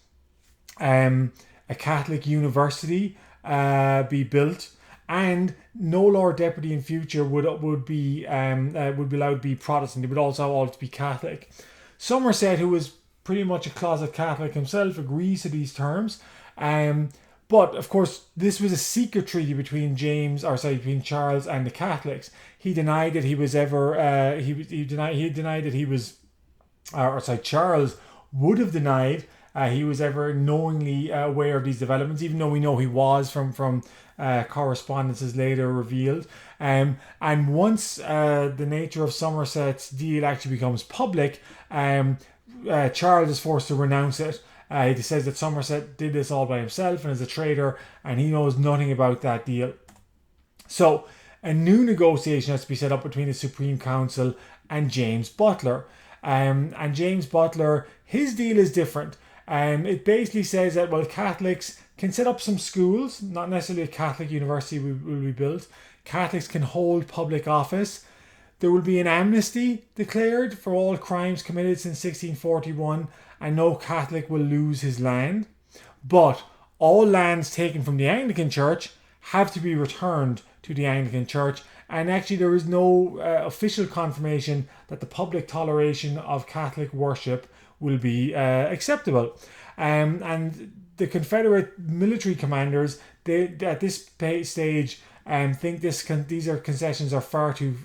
[SPEAKER 1] a Catholic university be built, and no Lord Deputy in future would be allowed to be Protestant. They would also all to be Catholic. Somerset, who was pretty much a closet Catholic himself, agrees to these terms. But of course, this was a secret treaty between between Charles and the Catholics. He denied that he was ever. Charles would have denied he was ever knowingly aware of these developments, even though we know he was from correspondences later revealed. And once the nature of Somerset's deal actually becomes public, Charles is forced to renounce it. He says that Somerset did this all by himself and is a traitor, and he knows nothing about that deal. So a new negotiation has to be set up between the Supreme Council and James Butler. And James Butler, his deal is different. It basically says that, well, Catholics can set up some schools, not necessarily a Catholic university will be built. Catholics can hold public office. There will be an amnesty declared for all crimes committed since 1641, and no Catholic will lose his land. But all lands taken from the Anglican Church have to be returned to the Anglican Church, and actually there is no official confirmation that the public toleration of Catholic worship will be acceptable. And the Confederate military commanders, they at this stage think these are concessions are far too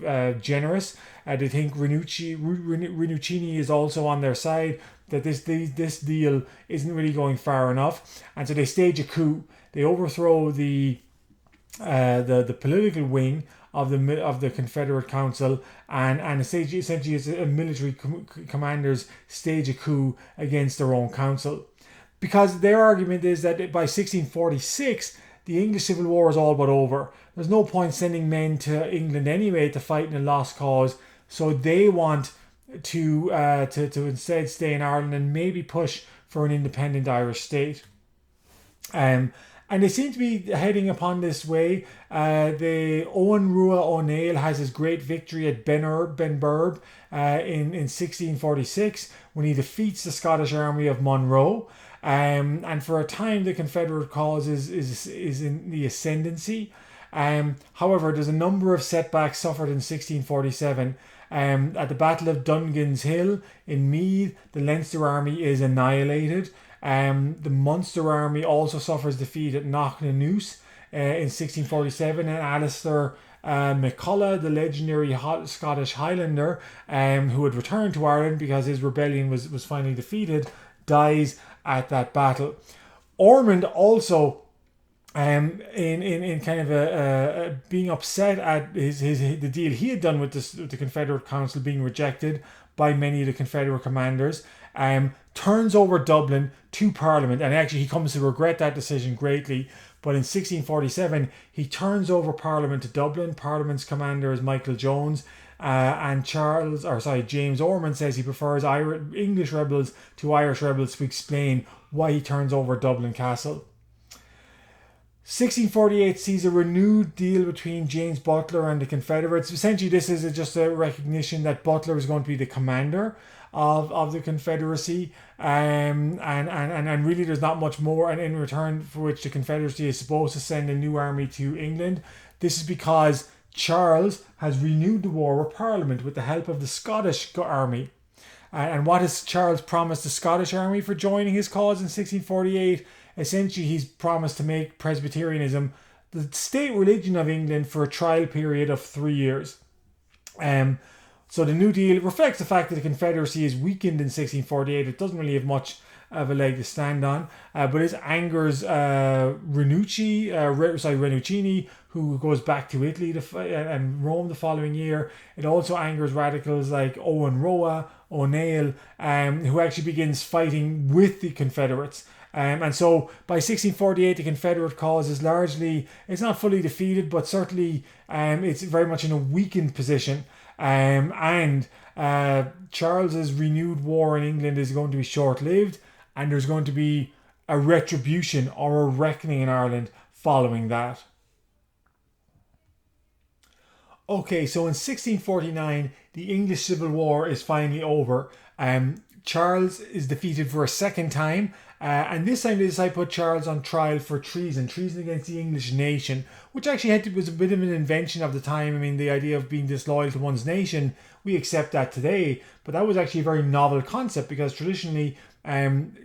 [SPEAKER 1] generous. They think Rinuccini is also on their side, that this deal isn't really going far enough, and so they stage a coup. They overthrow the political wing of the Confederate Council, and essentially it's a military commanders stage a coup against their own council, because their argument is that by 1646 the English Civil War is all but over. There's no point sending men to England anyway to fight in a lost cause, so they want to instead stay in Ireland and maybe push for an independent Irish state. And they seem to be heading upon this way. The Owen Rua O'Neill has his great victory at Benburb in 1646 when he defeats the Scottish army of Monroe. And for a time, the Confederate cause is in the ascendancy. However, there's a number of setbacks suffered in 1647. At the Battle of Dungan's Hill in Meath, the Leinster army is annihilated. The Munster army also suffers defeat at Knocknanoose in 1647, and Alistair McCulloch, the legendary Scottish Highlander, who had returned to Ireland because his rebellion was finally defeated, dies at that battle. Ormond also, in kind of a being upset at the deal he had done with the Confederate Council being rejected by many of the Confederate commanders, turns over Dublin to Parliament, and actually he comes to regret that decision greatly. But in 1647 he turns over Parliament to Dublin. Parliament's commander is Michael Jones, and James Ormond says he prefers English rebels to Irish rebels to explain why he turns over Dublin Castle. 1648 sees a renewed deal between James Butler and the Confederates. Essentially, this is just a recognition that Butler is going to be the commander of the Confederacy, and really there's not much more, and in return for which the Confederacy is supposed to send a new army to England. This is because Charles has renewed the war with Parliament with the help of the Scottish army. And what has Charles promised the Scottish army for joining his cause in 1648? Essentially, he's promised to make Presbyterianism the state religion of England for a trial period of 3 years. So the New Deal reflects the fact that the Confederacy is weakened in 1648. It doesn't really have much of a leg to stand on, but it angers Rinuccini, who goes back to Italy and Rome the following year. It also angers radicals like Owen Rua O'Neill, who actually begins fighting with the Confederates. And so by 1648, the Confederate cause is largely, it's not fully defeated, but certainly it's very much in a weakened position. And Charles's renewed war in England is going to be short-lived, and there's going to be a retribution or a reckoning in Ireland following that. Okay, so in 1649, the English Civil War is finally over. Charles is defeated for a second time, and this time they decide to put Charles on trial for treason against the English nation, which actually was a bit of an invention of the time. I mean, the idea of being disloyal to one's nation, we accept that today, but that was actually a very novel concept, because traditionally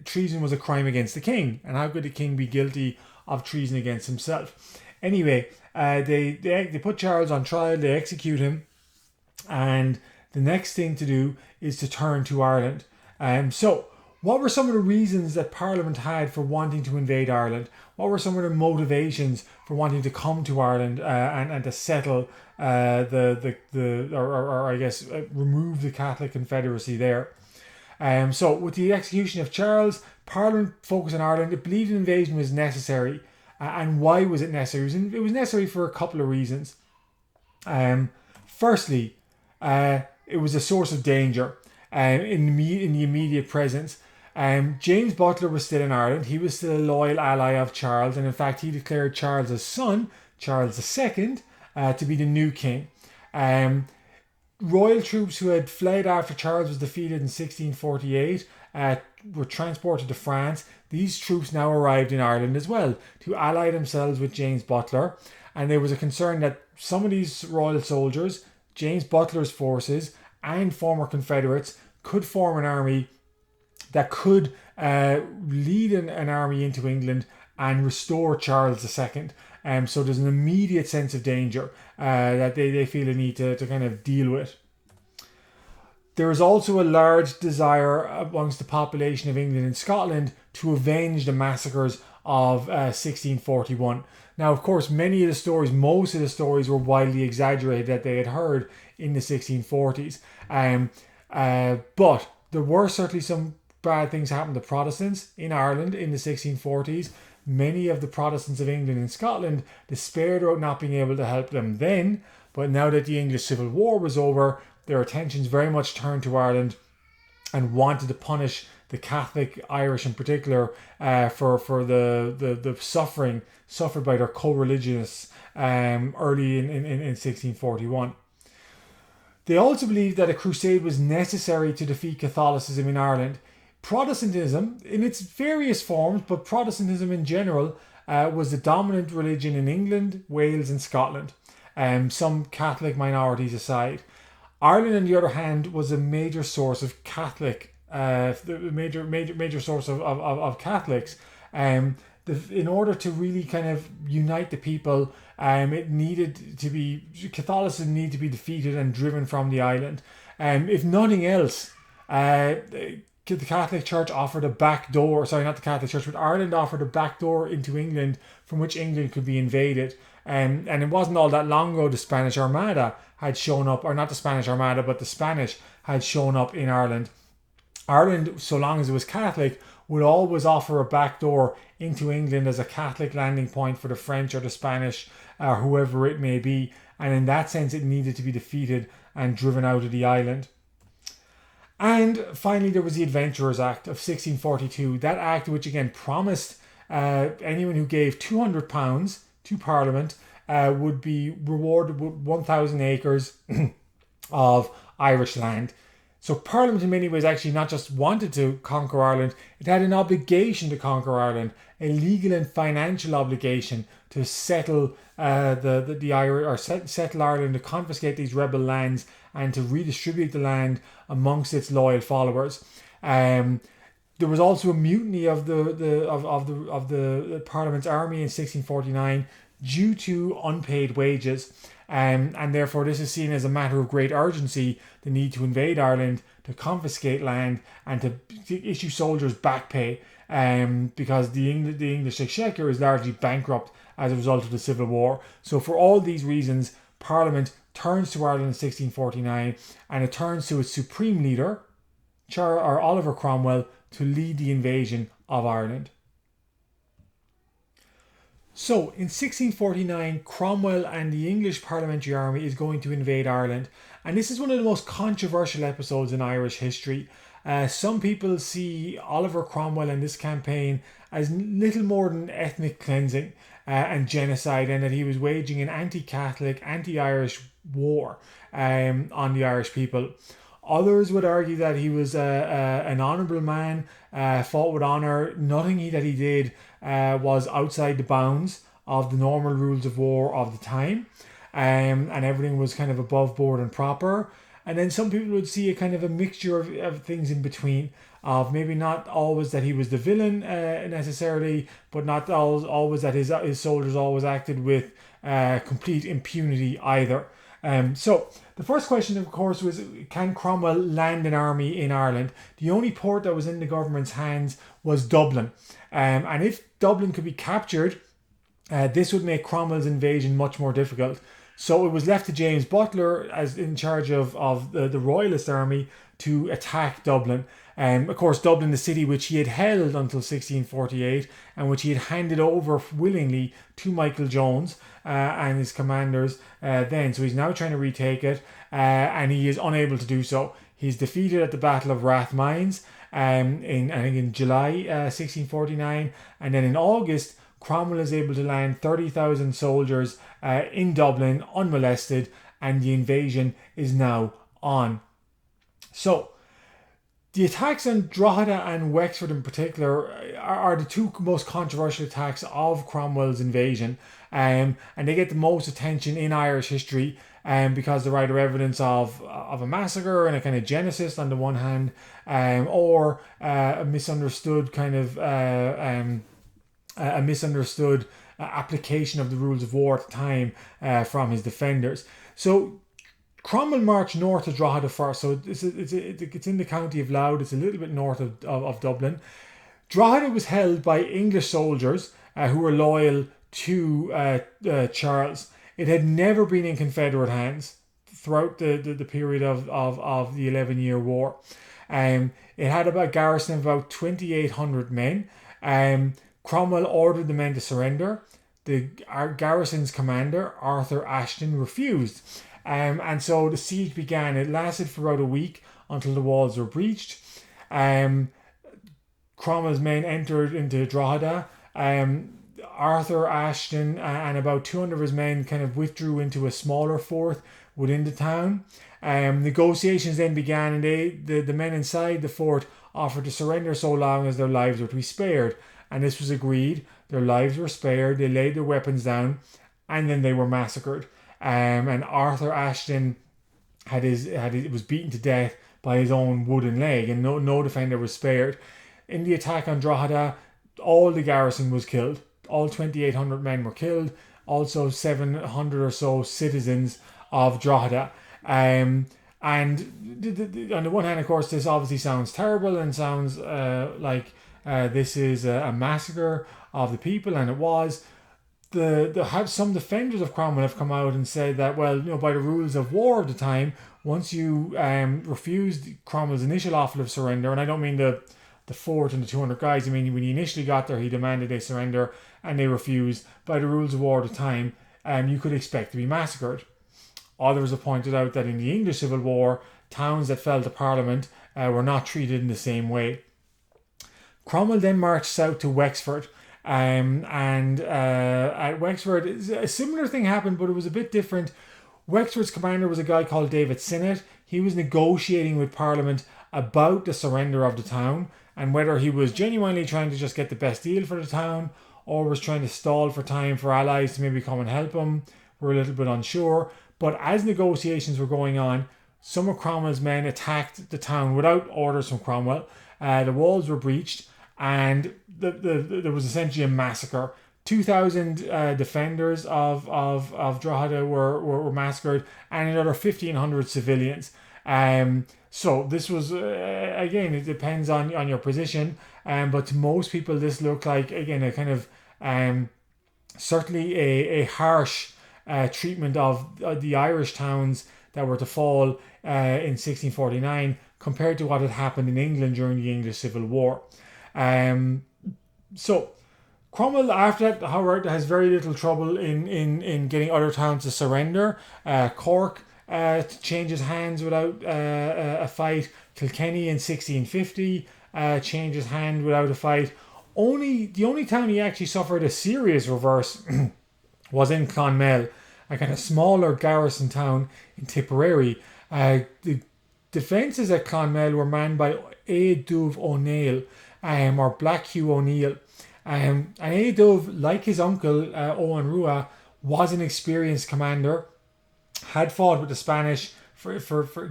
[SPEAKER 1] treason was a crime against the king, and how could the king be guilty of treason against himself? Anyway, they put Charles on trial, they execute him, and the next thing to do is to turn to Ireland. So what were some of the reasons that Parliament had for wanting to invade Ireland? What were some of the motivations for wanting to come to Ireland and to settle remove the Catholic Confederacy there? So with the execution of Charles, Parliament focused on Ireland. It believed an invasion was necessary. And why was it necessary? It was necessary for a couple of reasons. Firstly, it was a source of danger in the immediate presence. James Butler was still in Ireland. He was still a loyal ally of Charles, and in fact he declared Charles' son, Charles II, to be the new king. Royal troops who had fled after Charles was defeated in 1648 were transported to France. These troops now arrived in Ireland as well to ally themselves with James Butler, and there was a concern that some of these royal soldiers, James Butler's forces, and former Confederates could form an army that could lead an army into England and restore Charles II. So there's an immediate sense of danger that they feel a need to kind of deal with. There is also a large desire amongst the population of England and Scotland to avenge the massacres of 1641. Now, of course, most of the stories were widely exaggerated that they had heard in the 1640s. But there were certainly some bad things happened to Protestants in Ireland in the 1640s. Many of the Protestants of England and Scotland despaired about not being able to help them then, but now that the English Civil War was over, their attentions very much turned to Ireland and wanted to punish the Catholic Irish in particular for the suffering suffered by their co-religionists early in 1641. They also believed that a crusade was necessary to defeat Catholicism in Ireland. Protestantism, in its various forms, but Protestantism in general, was the dominant religion in England, Wales and Scotland, some Catholic minorities aside. Ireland, on the other hand, was a major source of Catholic, major source of Catholics. In order to really kind of unite the people, Catholicism needed to be defeated and driven from the island. If nothing else, the Catholic Church offered a back door. Sorry, not the Catholic Church, but Ireland offered a back door into England from which England could be invaded. And it wasn't all that long ago the Spanish Armada had shown up, or not the Spanish Armada, but the Spanish had shown up in Ireland. Ireland, so long as it was Catholic, would always offer a back door into England as a Catholic landing point for the French or the Spanish, or whoever it may be. And in that sense, it needed to be defeated and driven out of the island. And finally, there was the Adventurers Act of 1642. That act, which again promised anyone who gave £200 to Parliament would be rewarded with 1,000 acres of Irish land. So Parliament in many ways actually not just wanted to conquer Ireland, it had an obligation to conquer Ireland, a legal and financial obligation to settle the Irish, or settle Ireland, to confiscate these rebel lands and to redistribute the land amongst its loyal followers. There was also a mutiny of the Parliament's army in 1649 due to unpaid wages, and therefore this is seen as a matter of great urgency, the need to invade Ireland, to confiscate land and to issue soldiers back pay, because the English Exchequer is largely bankrupt as a result of the Civil War. So for all these reasons, Parliament turns to Ireland in 1649, and it turns to its supreme leader, Oliver Cromwell, to lead the invasion of Ireland. So, in 1649, Cromwell and the English Parliamentary Army is going to invade Ireland. And this is one of the most controversial episodes in Irish history. Some people see Oliver Cromwell and this campaign as little more than ethnic cleansing and genocide, and that he was waging an anti-Catholic, anti-Irish war on the Irish people. Others would argue that he was an honourable man, fought with honour. Nothing that he did was outside the bounds of the normal rules of war of the time, and everything was kind of above board and proper. And then some people would see a kind of a mixture of things in between, of maybe not always that he was the villain necessarily, but not always that his soldiers always acted with complete impunity either. So the first question, of course, was, can Cromwell land an army in Ireland? The only port that was in the government's hands was Dublin. And if Dublin could be captured, this would make Cromwell's invasion much more difficult. So it was left to James Butler, as in charge of the Royalist army, to attack Dublin. Of course, Dublin, the city which he had held until 1648 and which he had handed over willingly to Michael Jones and his commanders then. So he's now trying to retake it, and he is unable to do so. He's defeated at the Battle of Rathmines in July 1649, and then in August, Cromwell is able to land 30,000 soldiers in Dublin unmolested, and the invasion is now on. So, the attacks on Drogheda and Wexford in particular are the two most controversial attacks of Cromwell's invasion. And they get the most attention in Irish history because they're either evidence of a massacre and a kind of genesis on the one hand, or a misunderstood kind of a misunderstood application of the rules of war at the time from his defenders. So Cromwell marched north of Drogheda first, so it's in the county of Louth. It's a little bit north of Dublin. Drogheda was held by English soldiers who were loyal to Charles. It had never been in Confederate hands throughout the period of the 11-Year War. It had about a garrison of about 2,800 men. Cromwell ordered the men to surrender. The garrison's commander, Arthur Ashton, refused. And so the siege began. It lasted for about a week until the walls were breached. Cromwell's men entered into Drogheda. Arthur Ashton and about 200 of his men kind of withdrew into a smaller fort within the town. Negotiations then began, and the men inside the fort offered to surrender so long as their lives were to be spared. And this was agreed. Their lives were spared. They laid their weapons down, and then they were massacred. And Arthur Ashton was beaten to death by his own wooden leg, and no defender was spared. In the attack on Drogheda, all the garrison was killed. All 2,800 men were killed. Also 700 or so citizens of Drogheda. And on the one hand, of course, this obviously sounds terrible and sounds like this is a massacre of the people, and it was. Some defenders of Cromwell have come out and said that, well, by the rules of war of the time, once you refused Cromwell's initial offer of surrender, and I don't mean the fort and the 200 guys, I mean when he initially got there, he demanded they surrender, and they refused. By the rules of war of the time, you could expect to be massacred. Others have pointed out that in the English Civil War, towns that fell to Parliament were not treated in the same way. Cromwell then marched south to Wexford. At Wexford, a similar thing happened, but it was a bit different. Wexford's commander was a guy called David Sinnott. He was negotiating with Parliament about the surrender of the town, and whether he was genuinely trying to just get the best deal for the town or was trying to stall for time for allies to maybe come and help him. We're a little bit unsure. But as negotiations were going on, some of Cromwell's men attacked the town without orders from Cromwell. The walls were breached, and there was essentially a massacre. 2,000 defenders of Drogheda were massacred, and another 1,500 civilians. So this was, again, it depends on your position, but to most people this looked like, again, a kind of certainly a harsh treatment of the Irish towns that were to fall in 1649 compared to what had happened in England during the English Civil War. So Cromwell, after that, however, has very little trouble in getting other towns to surrender. Cork changes hands without a fight. Kilkenny in 1650 changes hand without a fight. The only town he actually suffered a serious reverse was in Clonmel, a kind of smaller garrison town in Tipperary. The defences at Clonmel were manned by Dubh O'Neill, or Black Hugh O'Neill. And Dubh, like his uncle Owen Rua, was an experienced commander, had fought with the Spanish for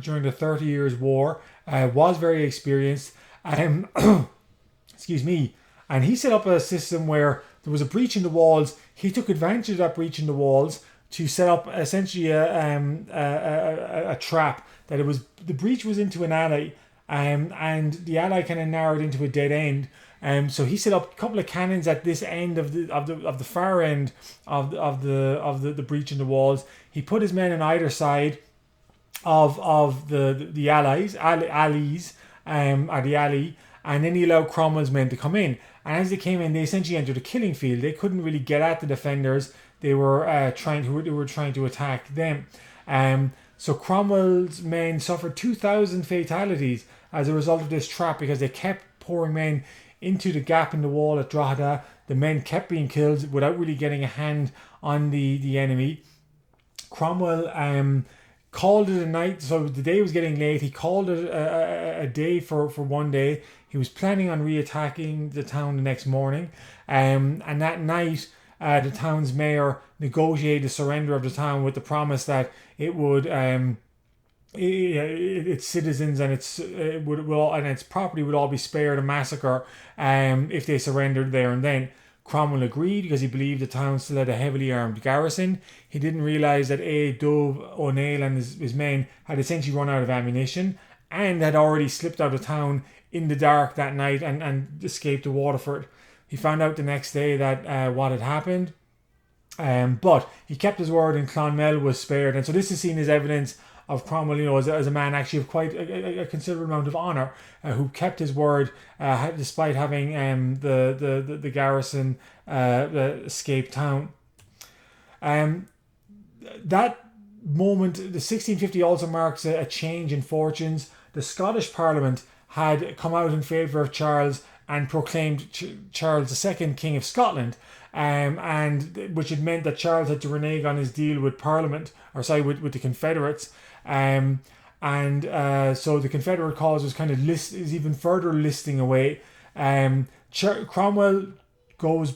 [SPEAKER 1] during the 30 Years' War, was very experienced. Excuse me. And he set up a system where there was a breach in the walls. He took advantage of that breach in the walls to set up essentially a trap. That the breach was into an alley, and the alley kind of narrowed into a dead end. So he set up a couple of cannons at this end of the far end of the breach in the walls. He put his men on either side of the alleys, or the alley, and then he allowed Cromwell's men to come in. And as they came in, they essentially entered a killing field. They couldn't really get at the defenders. They were trying to attack them. So Cromwell's men suffered 2,000 fatalities as a result of this trap, because they kept pouring men into the gap in the wall at Drogheda. The men kept being killed without really getting a hand on the enemy. Cromwell called it a night, so the day was getting late. He called it a day for one day. He was planning on re-attacking the town the next morning, and that night the town's mayor negotiated the surrender of the town with the promise that it would its citizens and its property would all be spared a massacre if they surrendered there and then. Cromwell agreed because he believed the town still had a heavily armed garrison. He didn't realise that Dubh O'Neill and his men had essentially run out of ammunition and had already slipped out of town in the dark that night and escaped to Waterford. He found out the next day that what had happened, but he kept his word and Clonmel was spared. And so this is seen as evidence of Cromwell, as a man actually of quite a considerable amount of honour, who kept his word despite having the garrison escape town. That moment, the 1650 also marks a change in fortunes. The Scottish Parliament had come out in favour of Charles and proclaimed Charles II King of Scotland, and which had meant that Charles had to renege on his deal with Parliament, with the Confederates. So the Confederate cause was kind of is even further listing away. Cromwell goes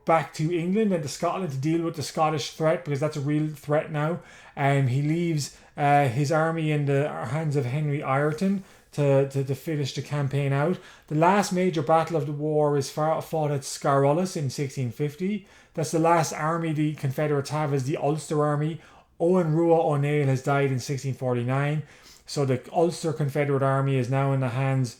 [SPEAKER 1] back to England and to Scotland to deal with the Scottish threat, because that's a real threat now. He leaves his army in the hands of Henry Ireton to finish the campaign out. The last major battle of the war is fought at Scarullis in 1650. That's the last army the Confederates have, is the Ulster Army. Owen Rua O'Neill has died in 1649. So the Ulster Confederate Army is now in the hands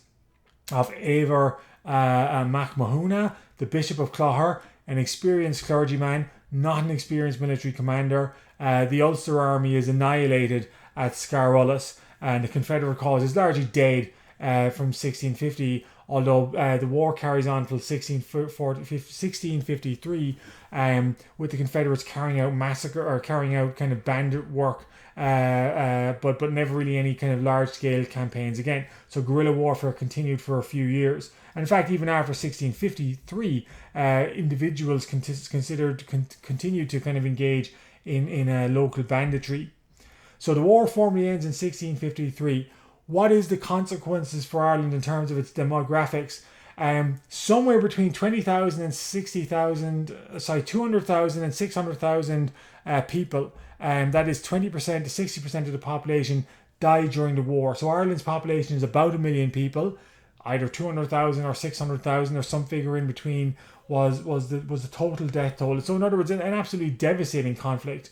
[SPEAKER 1] of Eivor MacMahuna, the Bishop of Clogher, an experienced clergyman, not an experienced military commander. The Ulster Army is annihilated at Scarullis, and the Confederate cause is largely dead from 1650, although the war carries on until 1653, with the Confederates carrying out kind of bandit work, but never really any kind of large-scale campaigns again. So guerrilla warfare continued for a few years. And in fact, even after 1653, individuals continued to kind of engage in local banditry. So the war formally ends in 1653. What is the consequences for Ireland in terms of its demographics? Somewhere between 20,000 and 200,000 and 600,000 people, that is 20% to 60% of the population, died during the war. So Ireland's population is about 1 million people. Either 200,000 or 600,000 or some figure in between was the total death toll. So in other words, an absolutely devastating conflict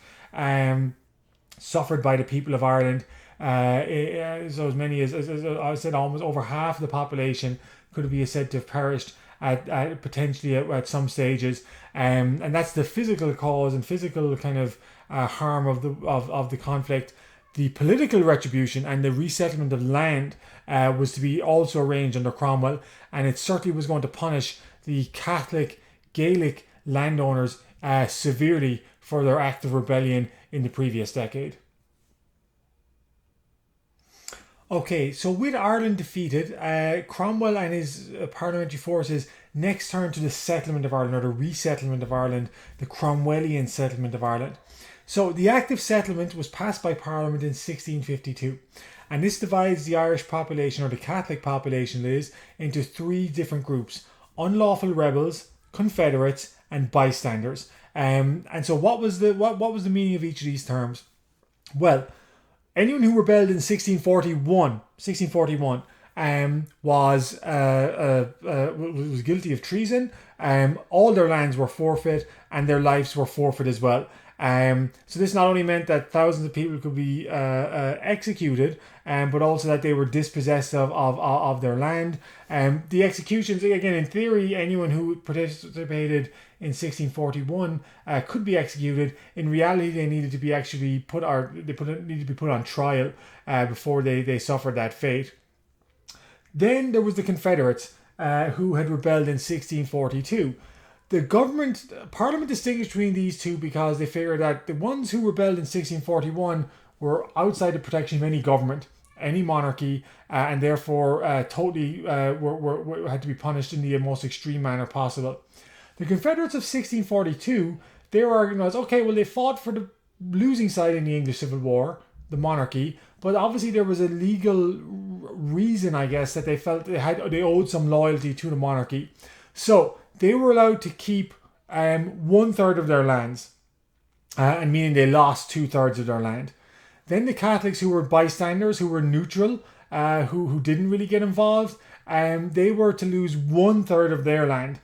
[SPEAKER 1] suffered by the people of Ireland. So as many as I said, almost over half the population could be said to have perished at potentially at some stages, and that's the physical cause and physical kind of harm of the conflict. The political retribution and the resettlement of land was to be also arranged under Cromwell, and it certainly was going to punish the Catholic Gaelic landowners severely for their act of rebellion in the previous decade. Okay, so with Ireland defeated, Cromwell and his parliamentary forces next turned to the settlement of Ireland, or the resettlement of Ireland, the Cromwellian settlement of Ireland. So the Act of Settlement was passed by Parliament in 1652, and this divides the Irish population, or the Catholic population that is, into three different groups: unlawful rebels, Confederates, and bystanders. And so what was the meaning of each of these terms? Well, anyone who rebelled in 1641 was guilty of treason. All their lands were forfeit, and their lives were forfeit as well. So this not only meant that thousands of people could be executed, but also that they were dispossessed of their land. The executions, again, in theory, anyone who participated in 1641 could be executed. In reality, they needed to be put on trial before they suffered that fate. Then there was the Confederates, who had rebelled in 1642. The Parliament distinguished between these two because they figured that the ones who rebelled in 1641 were outside the protection of any government, any monarchy, and therefore totally had to be punished in the most extreme manner possible. The Confederates of 1642, they were arguing, okay, well, they fought for the losing side in the English Civil War, the monarchy, but obviously there was a legal reason, I guess, that they felt they owed some loyalty to the monarchy. So they were allowed to keep one third of their lands, and meaning they lost 2/3 of their land. Then the Catholics who were bystanders, who were neutral, who didn't really get involved, they were to lose one third of their land.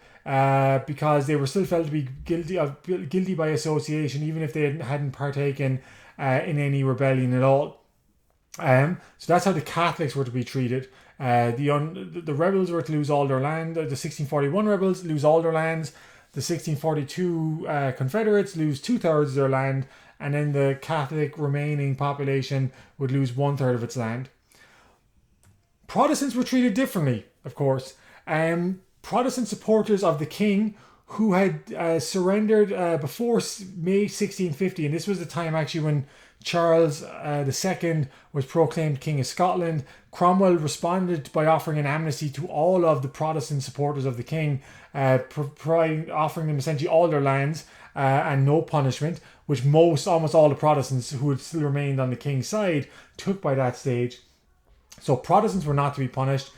[SPEAKER 1] Because they were still felt to be guilty by association, even if they hadn't partaken in any rebellion at all. So that's how the Catholics were to be treated. The rebels were to lose all their land. The 1641 rebels lose all their lands. The 1642 Confederates lose 2/3 of their land, and then the Catholic remaining population would lose one third of its land. Protestants were treated differently, of course. Protestant supporters of the king who had surrendered before May 1650, and this was the time actually when Charles II was proclaimed King of Scotland. Cromwell responded by offering an amnesty to all of the Protestant supporters of the king, offering them essentially all their lands and no punishment, which almost all the Protestants who had still remained on the king's side took by that stage. So Protestants were not to be punished.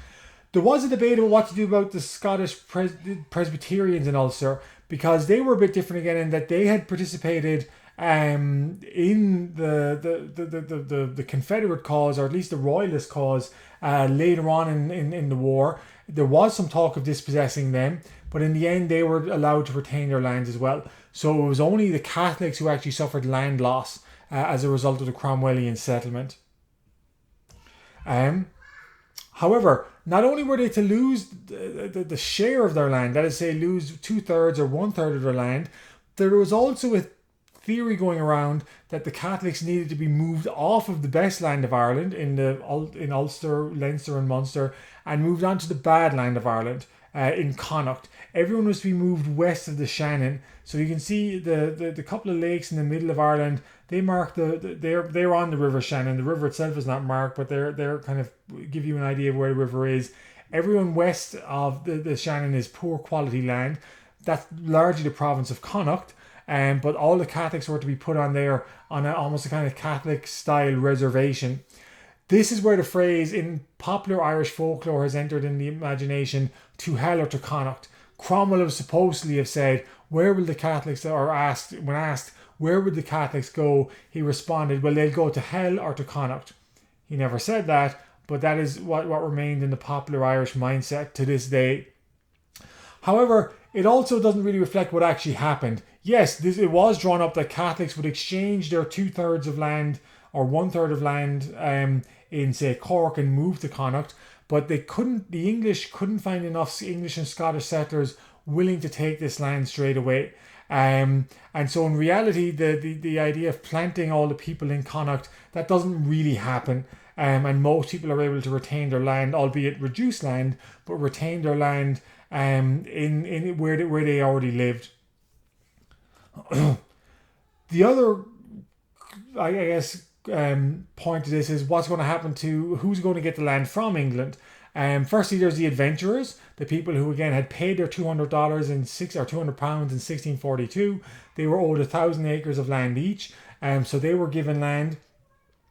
[SPEAKER 1] There was a debate about what to do about the Scottish Presbyterians in Ulster, because they were a bit different again in that they had participated in the Confederate cause, or at least the Royalist cause, later on in the war. There was some talk of dispossessing them, but in the end they were allowed to retain their lands as well. So it was only the Catholics who actually suffered land loss as a result of the Cromwellian settlement. However, not only were they to lose the share of their land, that is, say, lose 2/3 or one third of their land, there was also a theory going around that the Catholics needed to be moved off of the best land of Ireland in Ulster, Leinster, and Munster, and moved on to the bad land of Ireland in Connacht. Everyone was to be moved west of the Shannon. So you can see the couple of lakes in the middle of Ireland. They mark they're on the River Shannon. The river itself is not marked, but they're kind of give you an idea of where the river is. Everyone west of the Shannon is poor quality land. That's largely the province of Connacht. But all the Catholics were to be put on there on almost a kind of Catholic style reservation. This is where the phrase in popular Irish folklore has entered in the imagination, to hell or to Connacht. Cromwell was supposedly have said, where will the Catholics, or when asked, where would the Catholics go? He responded, well, they'll go to hell or to Connacht. He never said that, but that is what remained in the popular Irish mindset to this day. However, it also doesn't really reflect what actually happened. Yes, it was drawn up that Catholics would exchange their 2/3 of land or 1/3 of land in, say, Cork and move to Connacht, but the English couldn't find enough English and Scottish settlers willing to take this land straight away. And so in reality, the idea of planting all the people in Connacht, that doesn't really happen. And most people are able to retain their land, albeit reduced land, but retain their land in where they already lived. The other, I guess, point to this is what's going to happen to who's going to get the land from England. Firstly, there's the adventurers, the people who again had paid their $200 in £200 in 1642. They were owed 1,000 acres of land each, so they were given land.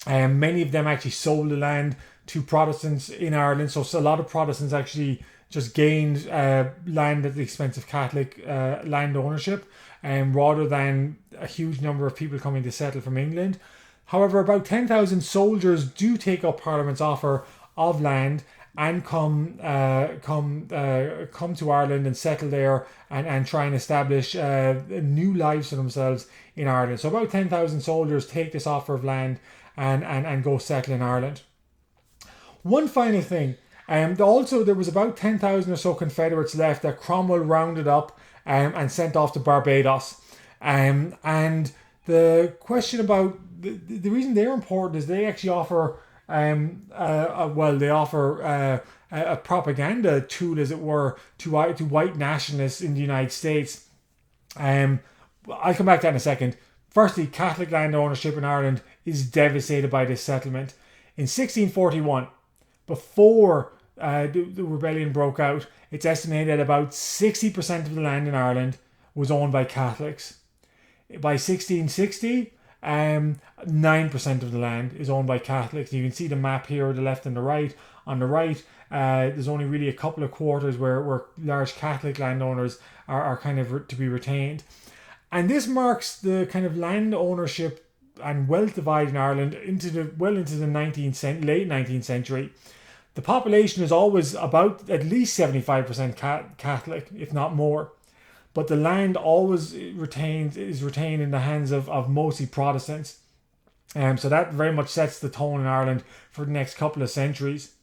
[SPEAKER 1] Many of them actually sold the land to Protestants in Ireland, so a lot of Protestants actually just gained land at the expense of Catholic land ownership, rather than a huge number of people coming to settle from England. However, about 10,000 soldiers do take up Parliament's offer of land and come to Ireland and settle there and try and establish new lives for themselves in Ireland. So about 10,000 soldiers take this offer of land and go settle in Ireland. One final thing, also there was about 10,000 or so Confederates left that Cromwell rounded up and sent off to Barbados. And the question about the reason they're important is they actually offer a propaganda tool, as it were, to white nationalists in the United States. I'll come back to that in a second. Firstly, Catholic land ownership in Ireland is devastated by this settlement. In 1641, before the rebellion broke out, it's estimated that about 60% of the land in Ireland was owned by Catholics. By 1660, 9% of the land is owned by Catholics. You can see the map here, the left and the right. On the right, there's only really a couple of quarters where large Catholic landowners are kind of to be retained. And this marks the kind of land ownership and wealth divide in Ireland into the late 19th century. The population is always about at least 75% Catholic, if not more. But the land always is retained in the hands of mostly Protestants. So that very much sets the tone in Ireland for the next couple of centuries.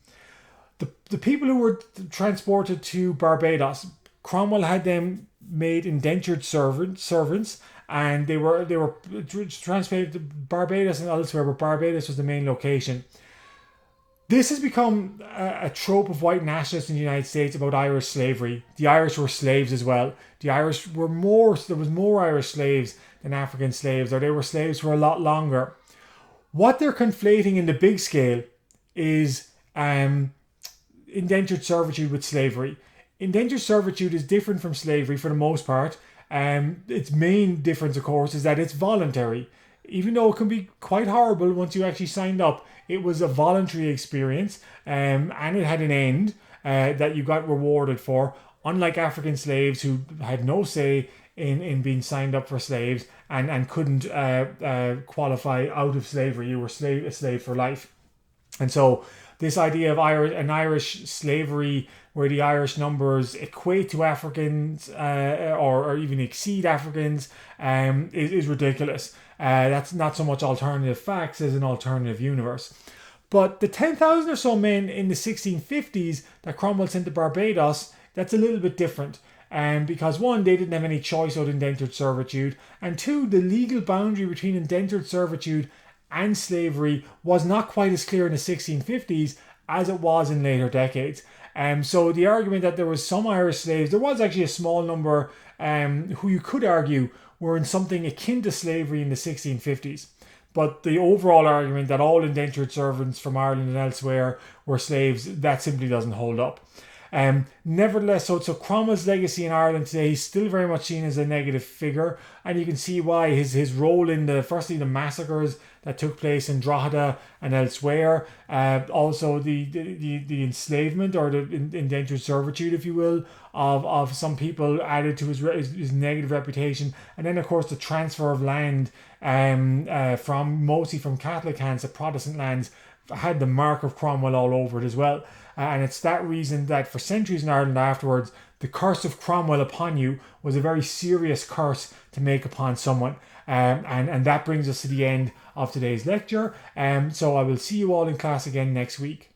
[SPEAKER 1] The people who were transported to Barbados, Cromwell had them made indentured servants, and they were transported to Barbados and elsewhere, but Barbados was the main location. This has become a trope of white nationalists in the United States about Irish slavery. The Irish were slaves as well. There was more Irish slaves than African slaves, or they were slaves for a lot longer. What they're conflating in the big scale is indentured servitude with slavery. Indentured servitude is different from slavery for the most part. Its main difference, of course, is that it's voluntary. Even though it can be quite horrible once you actually signed up, it was a voluntary experience, and it had an end that you got rewarded for. Unlike African slaves who had no say in being signed up for slaves and couldn't qualify out of slavery, you were a slave for life. And so this idea of an Irish slavery where the Irish numbers equate to Africans or even exceed Africans is ridiculous. That's not so much alternative facts as an alternative universe. But the 10,000 or so men in the 1650s that Cromwell sent to Barbados, that's a little bit different. Because one, they didn't have any choice out indentured servitude, and two, the legal boundary between indentured servitude and slavery was not quite as clear in the 1650s as it was in later decades. So the argument that there was some Irish slaves, there was actually a small number who you could argue were in something akin to slavery in the 1650s. But the overall argument that all indentured servants from Ireland and elsewhere were slaves, that simply doesn't hold up. Nevertheless, so Cromwell's legacy in Ireland today is still very much seen as a negative figure, and you can see why his role in the massacres that took place in Drogheda and elsewhere, also the enslavement or the indentured servitude, if you will, of some people added to his negative reputation, and then of course the transfer of land mostly from Catholic hands to Protestant lands had the mark of Cromwell all over it as well. And it's that reason that for centuries in Ireland afterwards, the curse of Cromwell upon you was a very serious curse to make upon someone. And that brings us to the end of today's lecture. So I will see you all in class again next week.